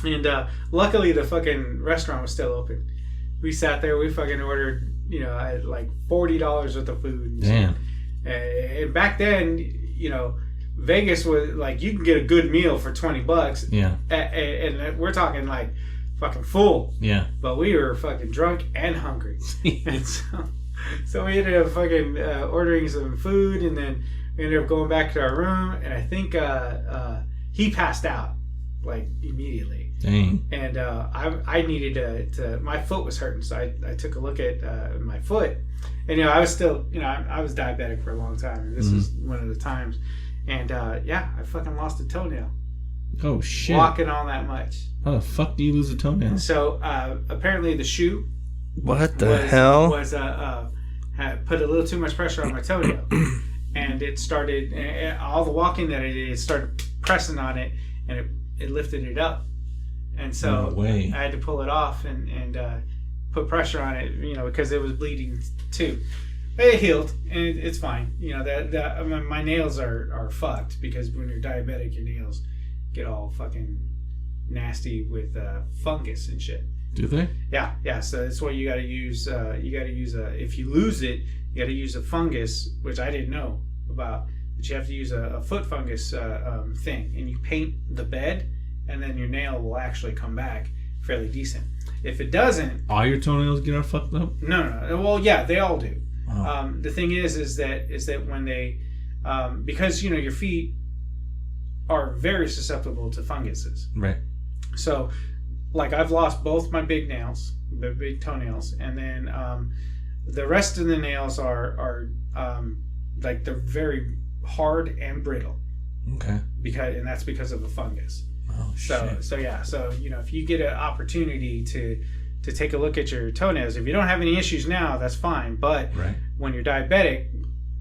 and luckily the fucking restaurant was still open. We sat there, we fucking ordered like $40 worth of food. Damn. And back then, Vegas was like, you can get a good meal for $20. Yeah. And we're talking like fucking full. Yeah. But we were fucking drunk and hungry. And so we ended up fucking ordering some food, and then we ended up going back to our room, and I think he passed out like immediately. Dang. And I needed to my foot was hurting, so I took a look at my foot, and I was still, I was diabetic for a long time, and this was one of the times, and I fucking lost a toenail. Oh shit! Walking on that much. How the fuck do you lose a toenail? So apparently the shoe. What the hell? Was had put a little too much pressure on my toenail, and it started all the walking that I did. It started pressing on it, and it lifted it up. And so I had to pull it off and put pressure on it, because it was bleeding too. But it healed, and it's fine. My nails are fucked, because when you're diabetic, your nails get all fucking nasty with fungus and shit. Do they? Yeah. So that's what you got to use. If you lose it, you got to use a fungus, which I didn't know about. But you have to use a foot fungus thing, and you paint the bed, and then your nail will actually come back fairly decent. If it doesn't, all your toenails get all fucked up. No. Well, yeah, they all do. Oh. The thing is that when they, because your feet are very susceptible to funguses. Right. So, like, I've lost both my big nails, the big toenails, and then the rest of the nails are like they're very hard and brittle. Okay. And that's because of a fungus. Oh shit. So if you get an opportunity to take a look at your toenails, if you don't have any issues now, that's fine. But when you're diabetic,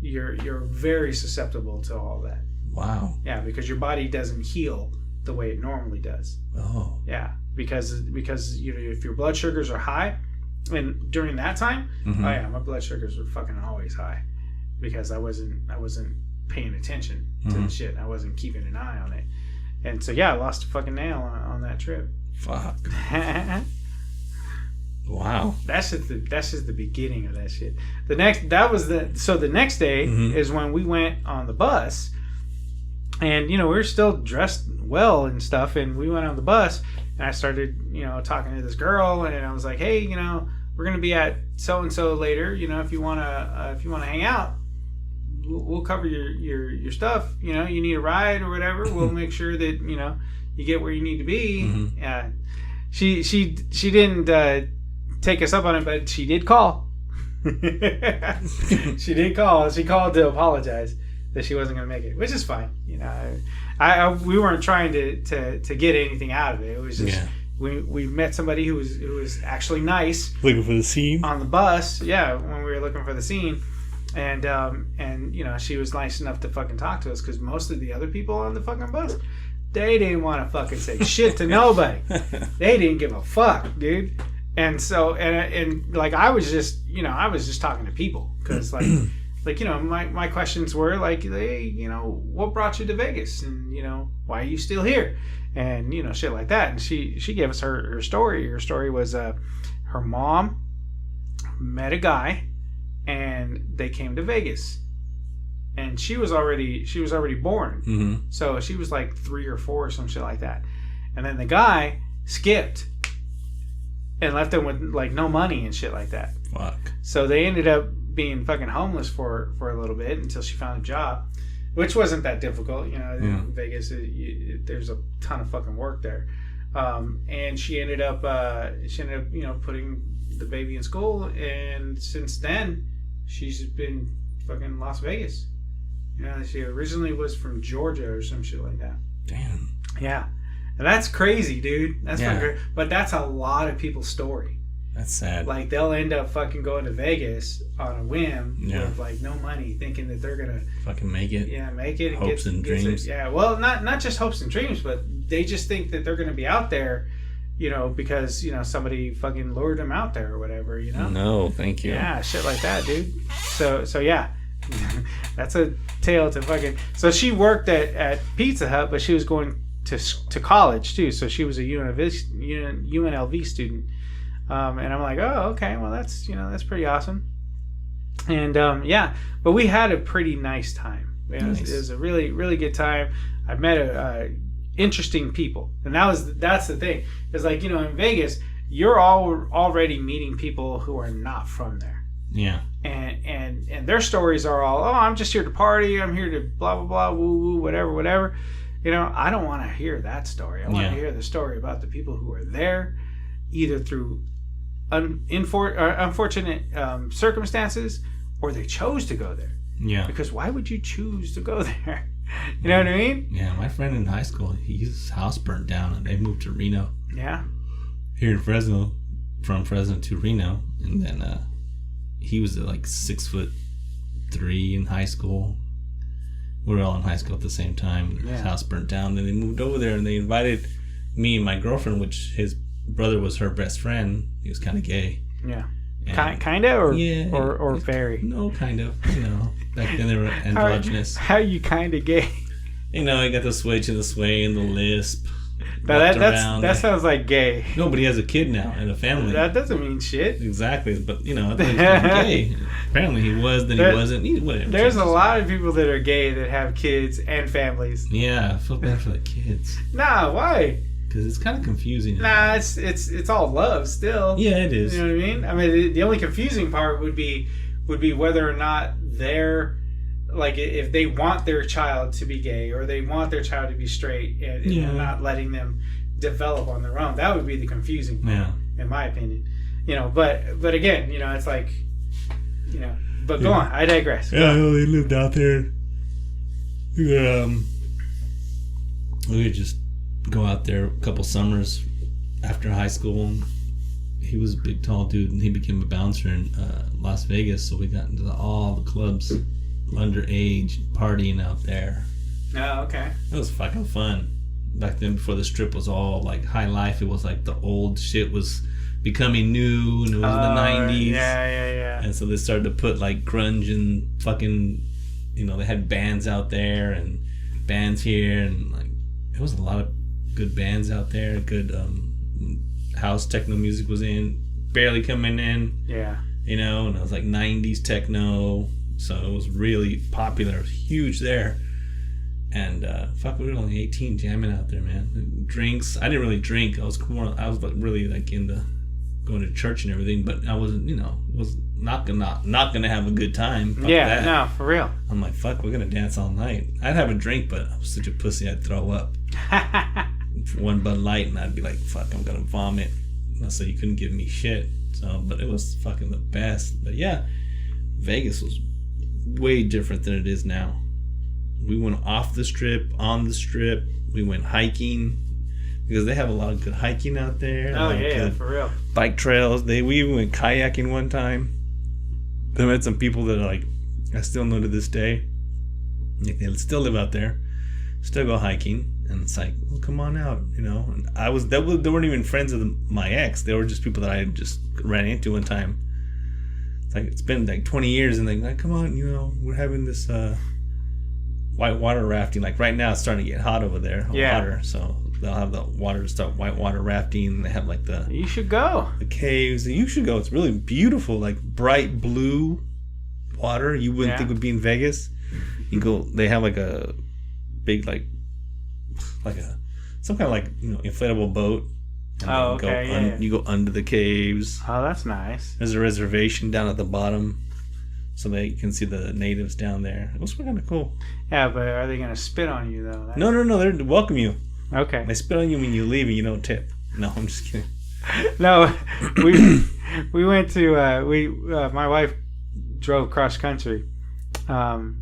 you're very susceptible to all that. Wow. Yeah, because your body doesn't heal the way it normally does. Oh. Yeah, because if your blood sugars are high, and during that time, mm-hmm. oh yeah, my blood sugars were fucking always high, because I wasn't paying attention to mm-hmm. the shit. I wasn't keeping an eye on it, and so yeah, I lost a fucking nail on that trip. Fuck. Wow. That's just the beginning of that shit. The next day mm-hmm. is when we went on the bus, and we were still dressed well and stuff, and we went on the bus, and I started talking to this girl, and I was like, hey, we're gonna be at so and so later. If you wanna hang out, we'll cover your stuff. You need a ride or whatever. We'll make sure that you get where you need to be. Mm-hmm. She didn't take us up on it, but she did call. She did call. She called to apologize that she wasn't going to make it, which is fine. We weren't trying to get anything out of it. It was just we met somebody who was actually nice. Looking for the scene on the bus. Yeah, when we were looking for the scene, and she was nice enough to fucking talk to us, because most of the other people on the fucking bus, they didn't want to fucking say shit to nobody. They didn't give a fuck, dude. And so, and like, I was just talking to people, because my questions were like, hey, what brought you to Vegas, and why are you still here, and shit like that. And she gave us her story. Her story was her mom met a guy, and they came to Vegas, and she was already born, mm-hmm. so she was like 3 or 4 or some shit like that, and then the guy skipped and left them with like no money and shit like that. Fuck. So they ended up being fucking homeless for a little bit until she found a job, which wasn't that difficult. In Vegas, there's a ton of fucking work there. And she ended up putting the baby in school, and since then she's been fucking Las Vegas. She originally was from Georgia or some shit like that. Damn. Yeah. And that's crazy, dude. That's fucking crazy. But that's a lot of people's story. That's sad. Like, they'll end up fucking going to Vegas on a whim with like no money, thinking that they're gonna fucking make it. Yeah, make it. And hopes and dreams. Yeah, well, not just hopes and dreams, but they just think that they're gonna be out there, because somebody fucking lured them out there or whatever. No, thank you. Yeah, shit like that, dude. So yeah. That's a tale to fucking. So she worked at Pizza Hut, but she was going to college too, so she was a UNLV student, and I'm like, oh, okay, well, that's pretty awesome. And but we had a pretty nice time. It was a really, really good time. I met interesting people, and that's the thing. It's like, in Vegas, you're already meeting people who are not from there. Yeah. And their stories are all, oh, I'm just here to party, I'm here to blah blah blah, woo woo, whatever. I don't want to hear that story. I want to hear the story about the people who are there, either through unfortunate circumstances, or they chose to go there. Yeah. Because why would you choose to go there? You know what I mean? Yeah, my friend in high school, his house burnt down, and they moved to Reno. Yeah. Here in Fresno, from Fresno to Reno, and then he was like 6'3" in high school. We were all in high school at the same time. His house burnt down. Then they moved over there, and they invited me and my girlfriend, which his brother was her best friend. He was kind of gay. Yeah. Kind of, or very? No, kind of. Back then they were androgynous. How are you kind of gay? He got the switch and the sway and the lisp. That sounds like gay. No, but he has a kid now and a family. That doesn't mean shit. Exactly, but I think he's gay. Apparently he was, then he wasn't. Whatever. There's a lot of people that are gay that have kids and families. Yeah, I feel bad for the kids. Nah, why? Because it's kind of confusing. Nah, it's all love still. Yeah, it is. You know what I mean? I mean, the only confusing part would be whether or not they're like if they want their child to be gay or they want their child to be straight and they're not letting them develop on their own. That would be the confusing part, in my opinion. But again, it's like, But go on, I digress. Yeah, they lived out there. We would just go out there a couple summers after high school. He was a big, tall dude, and he became a bouncer in Las Vegas. So we got into all the clubs, underage, partying out there. Oh, okay. It was fucking fun. Back then, before the strip was all like high life, it was like the old shit was becoming new, and it was in the 90s. Yeah. And so they started to put like grunge and fucking, they had bands out there and bands here, and like it was a lot of good bands out there. Good house techno music was barely coming in. Yeah. And it was like 90s techno, so it was really popular. It was huge there. And we were only 18 jamming out there, man. Drinks. I didn't really drink. I was like really like into going to church and everything, but I wasn't, was not gonna have a good time. Fuck that. No, for real. I'm like, fuck, we're gonna dance all night. I'd have a drink, but I was such a pussy, I'd throw up. One Bud Light, and I'd be like, fuck, I'm gonna vomit. So you couldn't give me shit. So, but it was fucking the best. But yeah, Vegas was way different than it is now. We went off the strip, on the strip. We went hiking because they have a lot of good hiking out there. Oh yeah, for real. Bike trails. We even went kayaking one time. They met some people that are like I still know to this day. Like, they still live out there, still go hiking, and it's like, well, come on out, And they weren't even friends of my ex. They were just people that I just ran into one time. It's like it's been like 20 years, and they're like, come on, we're having this. Whitewater rafting. Like right now it's starting to get hot over there. Water, so they'll have the water to start whitewater rafting. They have like you should go. The caves. You should go. It's really beautiful, like bright blue water. You wouldn't think would be in Vegas. You go. They have like a big some kind of like inflatable boat. And you go under the caves. Oh, that's nice. There's a reservation down at the bottom, so they can see the natives down there. It was kind of cool. Yeah, but are they going to spit on you, though? No. They welcome you. Okay. They spit on you when you leave and you don't tip. No, I'm just kidding. No, we went to, my wife drove cross country and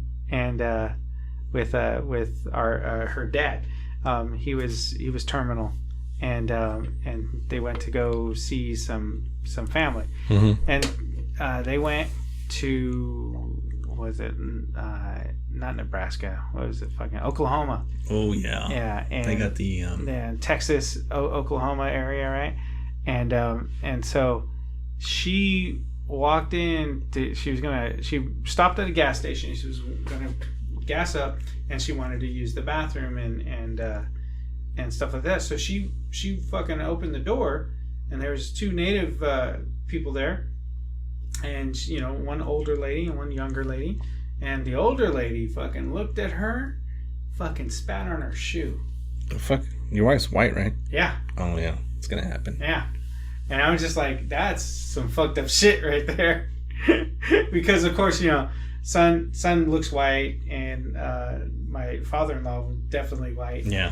with her dad. He was terminal, and they went to go see some family. Mm-hmm. And they went to, was it not Nebraska? What was it? Fucking Oklahoma. Oh yeah. Yeah, and they got the Texas, Oklahoma area, right? And so she walked in. She stopped at a gas station. She was gonna gas up, and she wanted to use the bathroom and stuff like that. So she fucking opened the door, and there was two native people there. And one older lady and one younger lady, and the older lady fucking looked at her, fucking spat on her shoe. The fuck? Your wife's white, right? Yeah. Oh yeah, it's gonna happen. Yeah, and I was just like, that's some fucked up shit right there, because of course son looks white, and my father-in-law was definitely white. Yeah.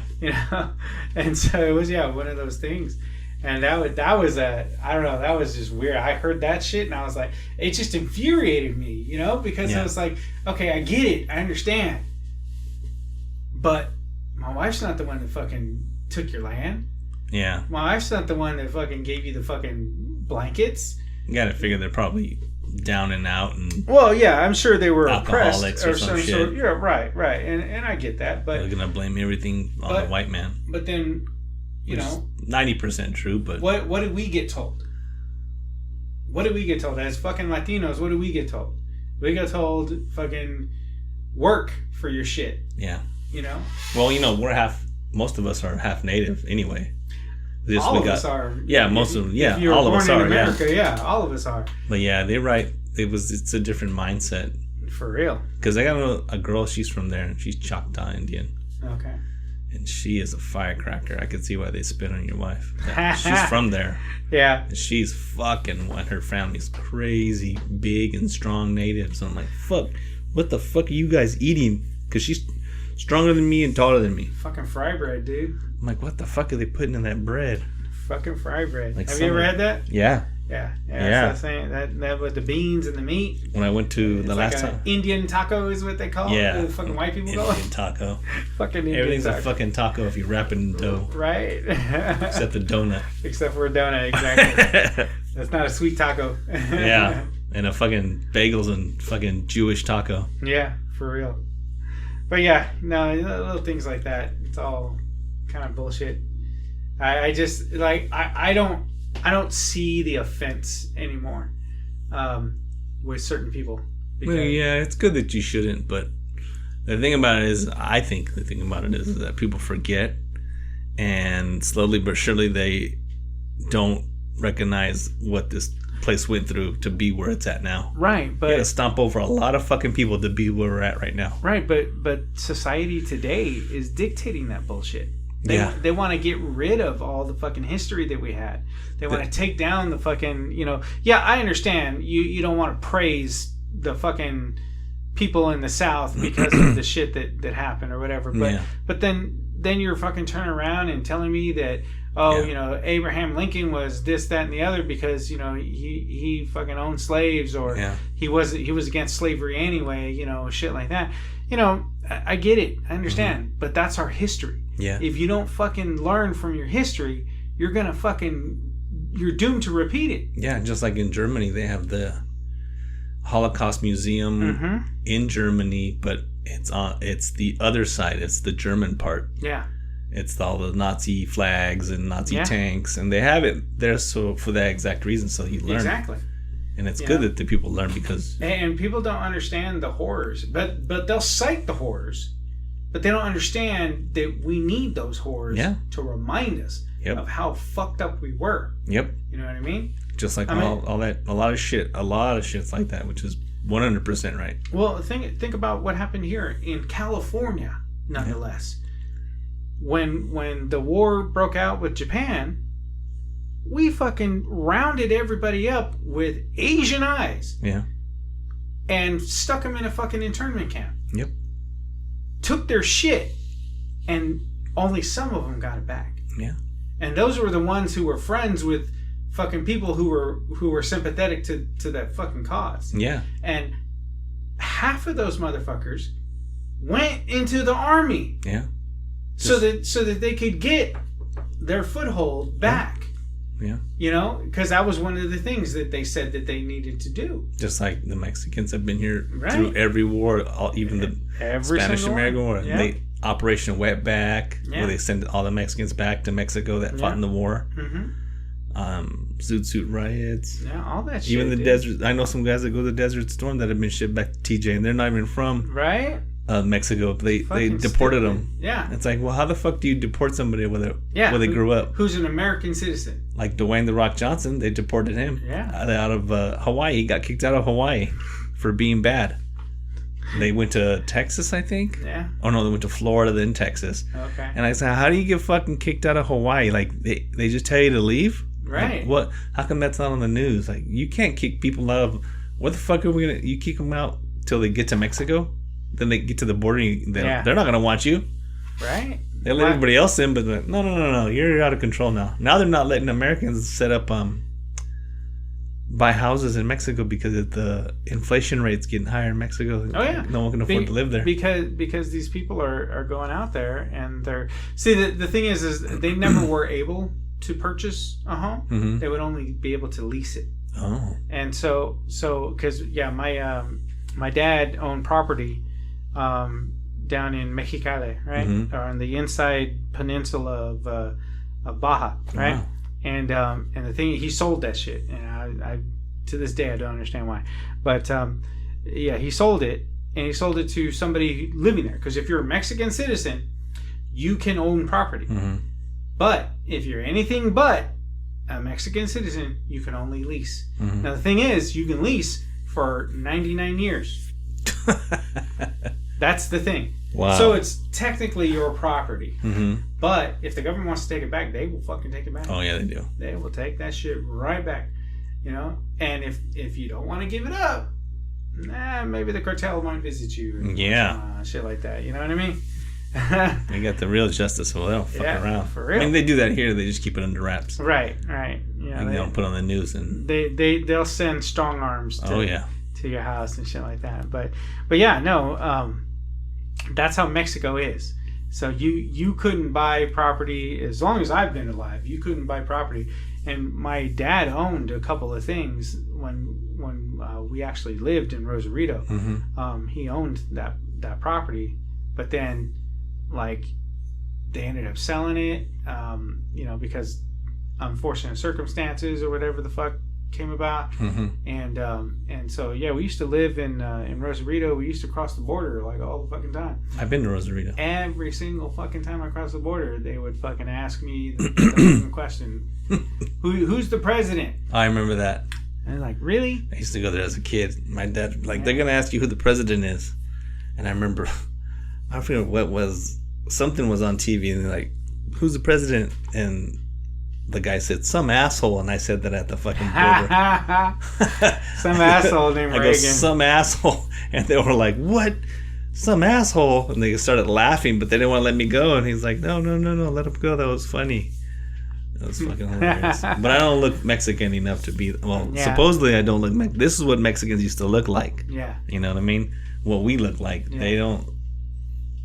And so it was one of those things. And that was I don't know, that was just weird. I heard that shit and I was like, it just infuriated me, because I was like, okay, I get it, I understand, but my wife's not the one that fucking took your land. Yeah. My wife's not the one that fucking gave you the fucking blankets. You gotta figure they're probably down and out, and well, yeah, I'm sure they were oppressed or some shit. Sort. Yeah, right, and I get that, but they're gonna blame everything on the white man. But then, 90% true, but what did we get told? What did we get told as fucking Latinos? What did we get told? We got told fucking work for your shit. Yeah. You know? Well, we're half most of us are half native anyway. All of us are. Yeah, most of them. Yeah, if you're all of born us in are. America, yeah, all of us are. But yeah, they're right. It's a different mindset. For real. Because I got a girl. She's from there, and she's Choctaw Indian. Okay. And she is a firecracker. I could see why they spit on your wife. She's from there. Yeah. And she's fucking what her family's crazy, big and strong natives. I'm like, fuck, what the fuck are you guys eating? Because she's stronger than me and taller than me. Fucking fry bread, dude. I'm like, what the fuck are they putting in that bread? Fucking fry bread. Like Have you ever had that? Yeah. Yeah. That's what I'm saying. That with the beans and the meat. When I went to the last time. Indian taco is what they call it. Yeah. The fucking white people call it. Indian taco. Fucking Indian Everything's taco. a fucking taco if you wrap it in dough. Right. Except the donut. Except for a donut, exactly. That's not a sweet taco. Yeah. And a fucking bagels and fucking Jewish taco. Yeah, for real. But yeah, no, little things like that. It's all kind of bullshit. I just like I don't see the offense anymore with certain people. Well, yeah, it's good that you shouldn't, but the thing about it is, I think the thing about it is that people forget, and slowly but surely they don't recognize what this place went through to be where it's at now. Right, but you gotta stomp over a lot of fucking people to be where we're at right now. Right, but society today is dictating that bullshit. They want to get rid of all the fucking history that we had. They want to take down the fucking, yeah, I understand you don't want to praise the fucking people in the South because of the shit that happened or whatever. But then you're fucking turning around and telling me that, Abraham Lincoln was this, that, and the other because, he fucking owned slaves or he was against slavery anyway, shit like that. I get it. I understand. But that's our history. Yeah. If you don't fucking learn from your history, you're doomed to repeat it. Yeah, just like in Germany, they have the Holocaust Museum in Germany, but it's the other side. It's the German part. Yeah. It's all the Nazi flags and Nazi tanks, and they have it there so for that exact reason, so you learn. Exactly. And it's good that the people learn because... And people don't understand the horrors, but they'll cite the horrors, but they don't understand that we need those horrors to remind us of how fucked up we were. Yep. You know what I mean? Just like all that, a lot of shit's like that, which is 100% right. Well, think about what happened here in California, nonetheless. When the war broke out with Japan, we fucking rounded everybody up with Asian eyes. Yeah. And stuck them in a fucking internment camp. Yep. Took their shit, and only some of them got it back. Yeah. And those were the ones who were friends with fucking people who were sympathetic to that fucking cause. Yeah. And half of those motherfuckers went into the army. Yeah. So that they could get their foothold back. Yeah. Because that was one of the things that they said that they needed to do. Just like the Mexicans have been here through every war, even the Spanish-American War. Yeah. Operation Wetback, where they send all the Mexicans back to Mexico that fought in the war. Zoot Suit riots. Yeah, all that shit. Even the desert. I know some guys that go to the Desert Storm that have been shipped back to TJ, and they're not even from Mexico. They deported them. Yeah. It's like, well, how the fuck do you deport somebody where they grew up? Who's an American citizen? Like Dwayne The Rock Johnson, they deported him out of Hawaii. He got kicked out of Hawaii for being bad. They went to Texas, I think. Yeah. Oh no, they went to Florida, then Texas. Okay. And I said, how do you get fucking kicked out of Hawaii? Like they just tell you to leave? Right. Like, what? How come that's not on the news? Like, you can't kick people out of. What the fuck are we gonna? You kick them out till they get to Mexico, then they get to the border. They're not gonna want you. Right. They let everybody else in, but like, no, you're out of control now. Now they're not letting Americans set up buy houses in Mexico because of the inflation rates getting higher in Mexico. Oh yeah, no one can afford to live there because these people are going out there and they're the thing is they never were able to purchase a home. Mm-hmm. They would only be able to lease it. Oh, and so because my dad owned property down in Mexicali, right, or on the inside peninsula of Baja, right. Wow. And the thing, he sold that shit, and I to this day I don't understand why, but he sold it, and he sold it to somebody living there. Because if you're a Mexican citizen, you can own property. Mm-hmm. But if you're anything but a Mexican citizen, you can only lease. Mm-hmm. Now the thing is, you can lease for 99 years. That's the thing. Wow. So it's technically your property. Mm-hmm. But if the government wants to take it back, they will fucking take it back. Oh yeah, they do. They will take that shit right back. You know? And if you don't want to give it up, maybe the cartel might visit you. Yeah. Shit like that. You know what I mean? They got the real justice, so they don't fuck around. For real. I mean, they do that here. They just keep it under wraps. Right. Yeah, They don't put it on the news and they'll send strong arms to your house and shit like that. But yeah, no, that's how Mexico is. So you couldn't buy property as long as I've been alive. You couldn't buy property. And my dad owned a couple of things when we actually lived in Rosarito. Mm-hmm. He owned that property, but then like they ended up selling it, because unfortunate circumstances or whatever the fuck came about. Mm-hmm. And so yeah, we used to live in Rosarito. We used to cross the border like all the fucking time. I've been to Rosarito. Every single fucking time I crossed the border, they would fucking ask me the fucking question, who's the president? I remember that. And I'm like, really? I used to go there as a kid. My dad, they're gonna ask you who the president is, and I remember, I forget what was, something was on TV, and they're like, who's the president? And the guy said, some asshole, and I said that at the fucking border. Some asshole named Reagan. I go, some asshole, and they were like, what? Some asshole? And they started laughing, but they didn't want to let me go. And he's like, no, let him go. That was funny. That was fucking hilarious. But I don't look Mexican enough to be. Well, supposedly I don't look. This is what Mexicans used to look like. Yeah. You know what I mean? What we look like. Yeah. They don't.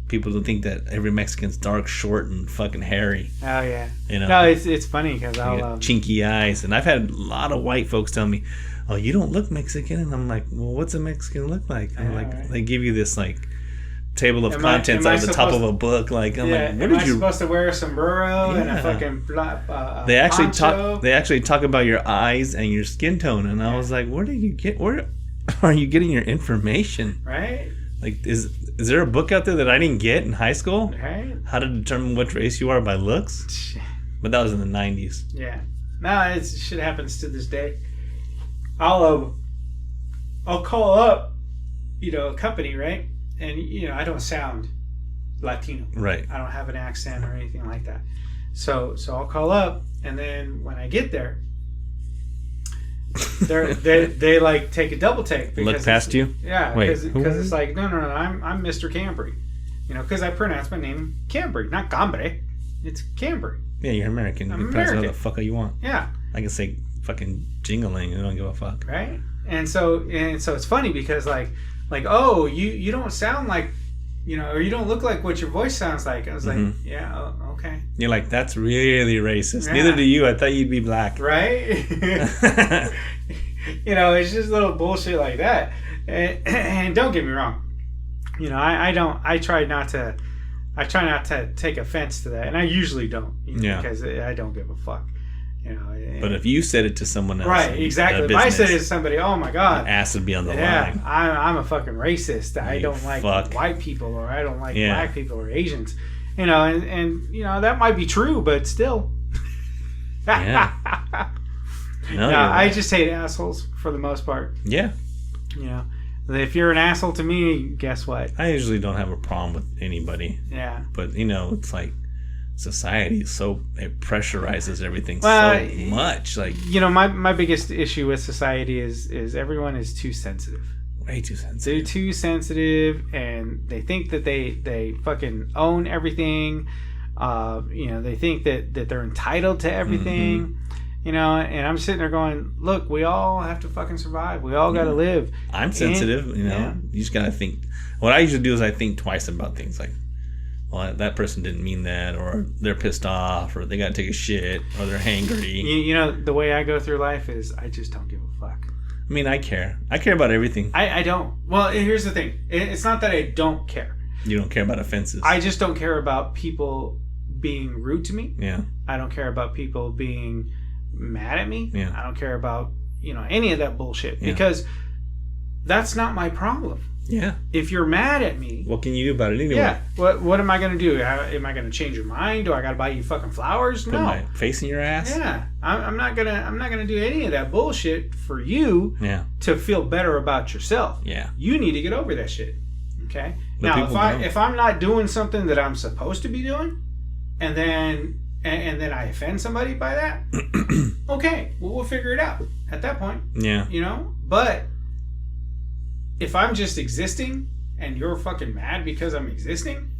People don't think that every Mexican's dark, short, and fucking hairy. Oh yeah. You know. No, it's funny because I'll chinky eyes, and I've had a lot of white folks tell me, "Oh, you don't look Mexican," and I'm like, "Well, what's a Mexican look like?" I'm like, right. They give you this like table of contents on the top of a book. Like, I'm like, what am I supposed to wear a sombrero and a fucking they actually poncho? They actually talk about your eyes and your skin tone, and I was like, where are you getting your information? Right. Like, is there a book out there that I didn't get in high school? Right. How to determine what race you are by looks? But that was in the 90s. Yeah. No, shit happens to this day. I'll call up, a company, right? And, I don't sound Latino. Right. I don't have an accent or anything like that. So I'll call up, and then when I get there, they like take a double take. Look past you? Yeah, because it's like, no, I'm Mr. Cambry. Because I pronounce my name Cambry, not Cambre. It's Cambry. Yeah, you're American. You can pronounce whatever the fuck you want. Yeah. I can say fucking jingling. I don't give a fuck. Right? And so it's funny because like, oh, you don't sound like, or you don't look like what your voice sounds like. I was like, yeah, okay. You're like, that's really racist. Yeah. Neither do you. I thought you'd be black. Right? It's just little bullshit like that. And don't get me wrong. I try not to take offense to that. And I usually don't. Because I don't give a fuck. But if you said it to someone else, right? Exactly. If I said it to somebody, oh my god, ass would be on the line. I'm a fucking racist. I don't like white people, or I don't like black people or Asians. And that might be true, but still. Yeah. No, I just hate assholes for the most part. Yeah. If you're an asshole to me, guess what? I usually don't have a problem with anybody. Yeah. But it's like. Society is it pressurizes everything so much. Like my biggest issue with society is everyone is too sensitive. Way too sensitive. They're too sensitive, and they think that they fucking own everything. They think that they're entitled to everything. And I'm sitting there going, look, we all have to fucking survive. We all got to live. I'm sensitive. You just gotta think. What I usually do is I think twice about things like, well, that person didn't mean that, or they're pissed off, or they got to take a shit, or they're hangry. The way I go through life is I just don't give a fuck. I mean, I care. I care about everything. I don't. Well, here's the thing. It's not that I don't care. You don't care about offenses. I just don't care about people being rude to me. Yeah. I don't care about people being mad at me. Yeah. I don't care about, any of that bullshit. Yeah. Because that's not my problem. Yeah. If you're mad at me, What can you do about it anyway? yeah. What am I gonna do? Am I gonna change your mind? Do I gotta buy you fucking flowers? Put No. my face in your ass? Yeah. I'm not gonna do any of that bullshit for you Yeah. to feel better about yourself. Yeah. You need to get over that shit. Okay. But Now, people don't. if I'm not doing something that I'm supposed to be doing, and then I offend somebody by that, okay, well, we'll figure it out at that point. Yeah. You know. But if I'm just existing and you're fucking mad because I'm existing,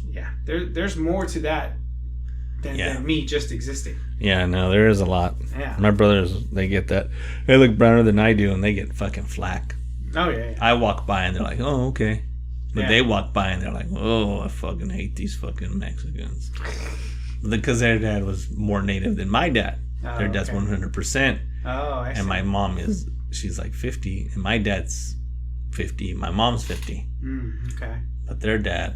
yeah, there's more to that than me just existing. Yeah, no, there is a lot. Yeah. My brothers, they get that. They look browner than I do, and they get fucking flack. Oh, yeah. I walk by, and they're like, oh, okay. But Yeah. they walk by, and they're like, oh, I fucking hate these fucking Mexicans. Because their dad was more native than my dad. Oh, Their dad's okay. 100%. Oh, I see. And my mom she's like 50, and my dad's 50. My mom's 50. Okay. But their dad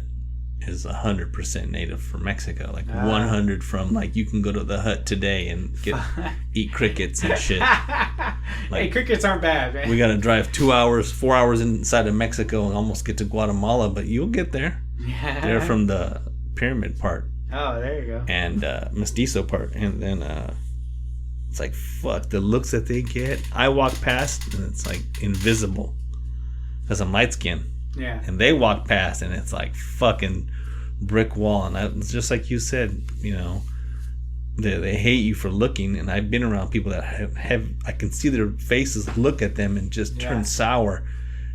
is 100% native from Mexico. Like Ah. 100 from, like, you can go to the hut today and eat crickets and shit. Hey, crickets aren't bad, man. We got to drive 4 hours inside of Mexico and almost get to Guatemala, but you'll get there. They're from the pyramid part Oh, there you go. and mestizo part. And then it's like, fuck, the looks that they get. I walk past and it's like invisible because I'm light skinned. Yeah. And they walk past and it's like fucking brick wall. And it's just like you said, you know, they hate you for looking. And I've been around people that have I can see their faces look at them and just turn sour.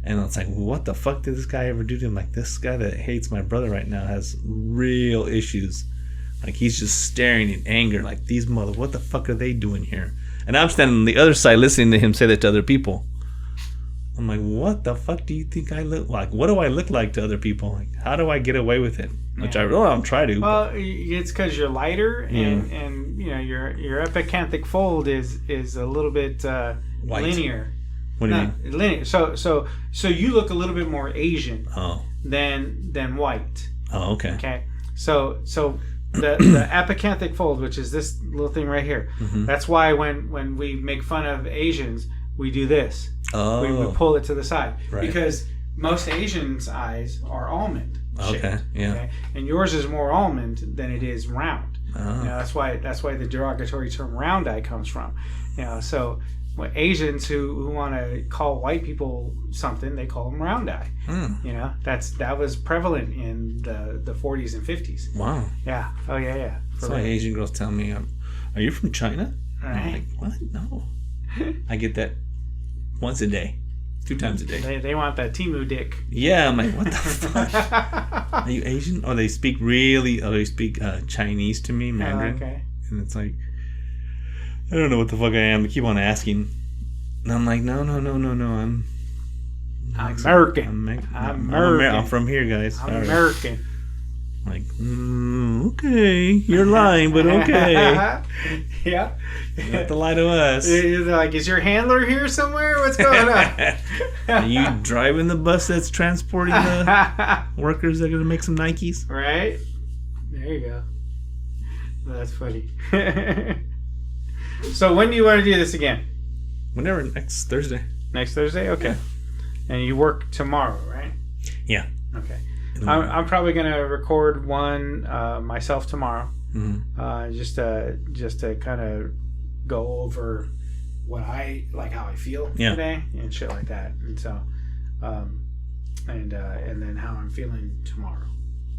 And it's like, what the fuck did this guy ever do to him? Like, this guy that hates my brother right now has real issues. Like, he's just staring in anger. Like, these what the fuck are they doing here? And I'm standing on the other side listening to him say that to other people. I'm like, what the fuck do you think I look like? What do I look like to other people? Like, how do I get away with it? Which I really don't try to. Well, it's because you're lighter, and you know your epicanthic fold is a little bit linear. What do you mean? Linear. So you look a little bit more Asian than white. Oh, okay. Okay. So the epicanthic fold, which is this little thing right here, that's why when we make fun of Asians, we do this. Oh. We pull it to the side. Right. Because most Asians' eyes are almond shaped. Okay, yeah. Okay? And yours is more almond than it is round. Oh. You know, that's why the derogatory term round eye comes from. You know, so what Asians who want to call white people something, they call them round eye. You know, that was prevalent in the 40s and 50s. Wow. Yeah. Oh yeah. That's why Asian girls tell me, are you from China? Right. I'm like, what? No. I get that once a day. 2 times a day. They want that Timu dick. Yeah, I'm like, what the fuck? Are you Asian? Or they speak Chinese to me, Mandarin. Okay. And it's like, I don't know what the fuck I am. They keep on asking. And I'm like, no. I'm American. I'm American. I'm from here, guys. I'm Sorry. American. Like, okay. You're lying, but okay. Yeah. You have to lie to us. You're like, is your handler here somewhere? What's going on? Are you driving the bus that's transporting the workers that are going to make some Nikes? Right? There you go. That's funny. So when do you want to do this again? Whenever, next Thursday. Next Thursday? Okay. And you work tomorrow, right? Yeah. Okay. I'm probably going to record one myself tomorrow. Just to kind of go over what I like, how I feel today and shit like that. And so and then how I'm feeling tomorrow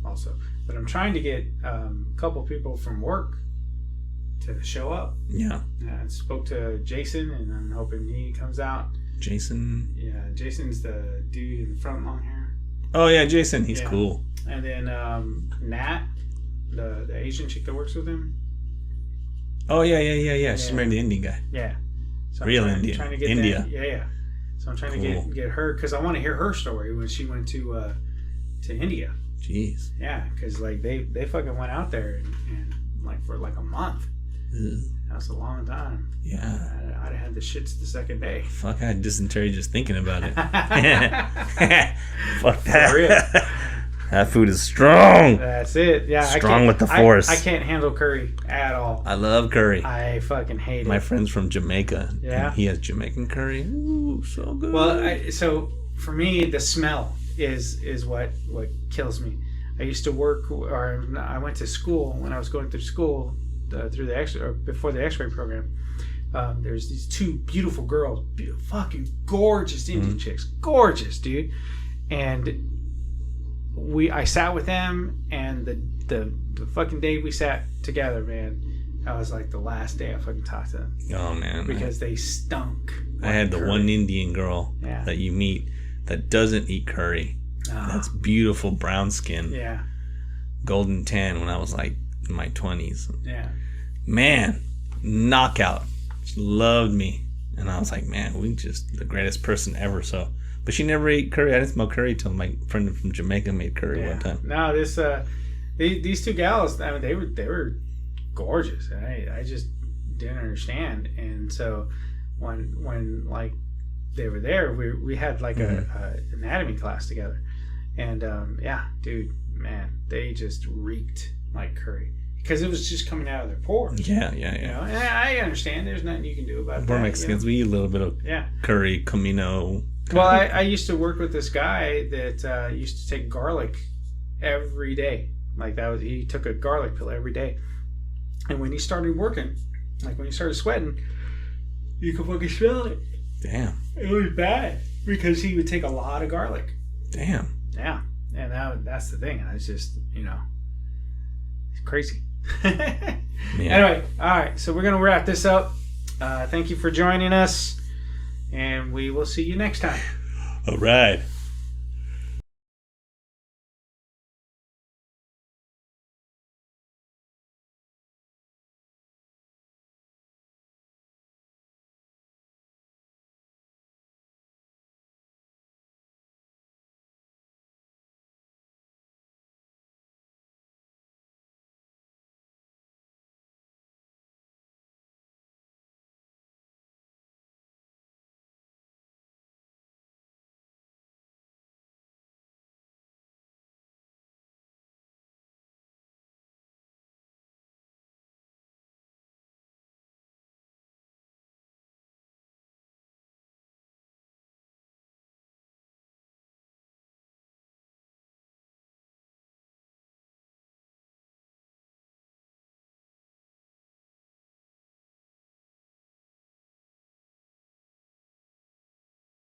also. But I'm trying to get a couple people from work to show up. Yeah. I spoke to Jason, and I'm hoping he comes out. Jason? Yeah, Jason's the dude in the front long hair. Oh, yeah, Jason. He's cool. And then Nat, the Asian chick that works with him. Oh, yeah. She's married the Indian guy. Yeah. So Real I'm Indian. trying to get India. That, yeah. So I'm trying to get her, because I want to hear her story when she went to India. Jeez. Yeah, because like they fucking went out there and like for like a month. Ugh. That's a long time. Yeah. I'd have had the shits the second day. Fuck, I had dysentery just thinking about it. Fuck that. For real. That food is strong. That's it. Yeah, Strong with the force. I can't handle curry at all. I love curry. I fucking hate it. My friend's from Jamaica. Yeah. And he has Jamaican curry. Ooh, so good. Well, so for me, the smell is what kills me. I used to work, or I went to school when I was going through school through the or before the X-ray program. There's these two beautiful girls, fucking gorgeous Indian chicks, gorgeous, dude. And I sat with them, and the fucking day we sat together, man, that was like the last day I fucking talked to them. Oh man, because they stunk. I had the one Indian girl that you meet that doesn't eat curry. That's beautiful brown skin. Yeah. Golden tan when I was like in my 20s. Yeah. Man, knockout. She loved me. And I was like, man, we just the greatest person ever. So, but she never ate curry. I didn't smell curry till my friend from Jamaica made curry one time. No, these two gals, I mean, they were gorgeous. I just didn't understand. And so when like they were there, we had like a anatomy class together. And dude, man, they just reeked like curry because it was just coming out of their pores. Yeah. You know? And I understand. There's nothing you can do about that. We're Mexicans. We eat a little bit of curry, comino. Well, I used to work with this guy that used to take garlic every day. Like he took a garlic pill every day. And when he started working, like when he started sweating, you could fucking smell it. Damn. It was bad because he would take a lot of garlic. Damn. Yeah. And that's the thing. I was just, it's crazy. Anyway, all right. So we're going to wrap this up. Thank you for joining us. And we will see you next time. All right.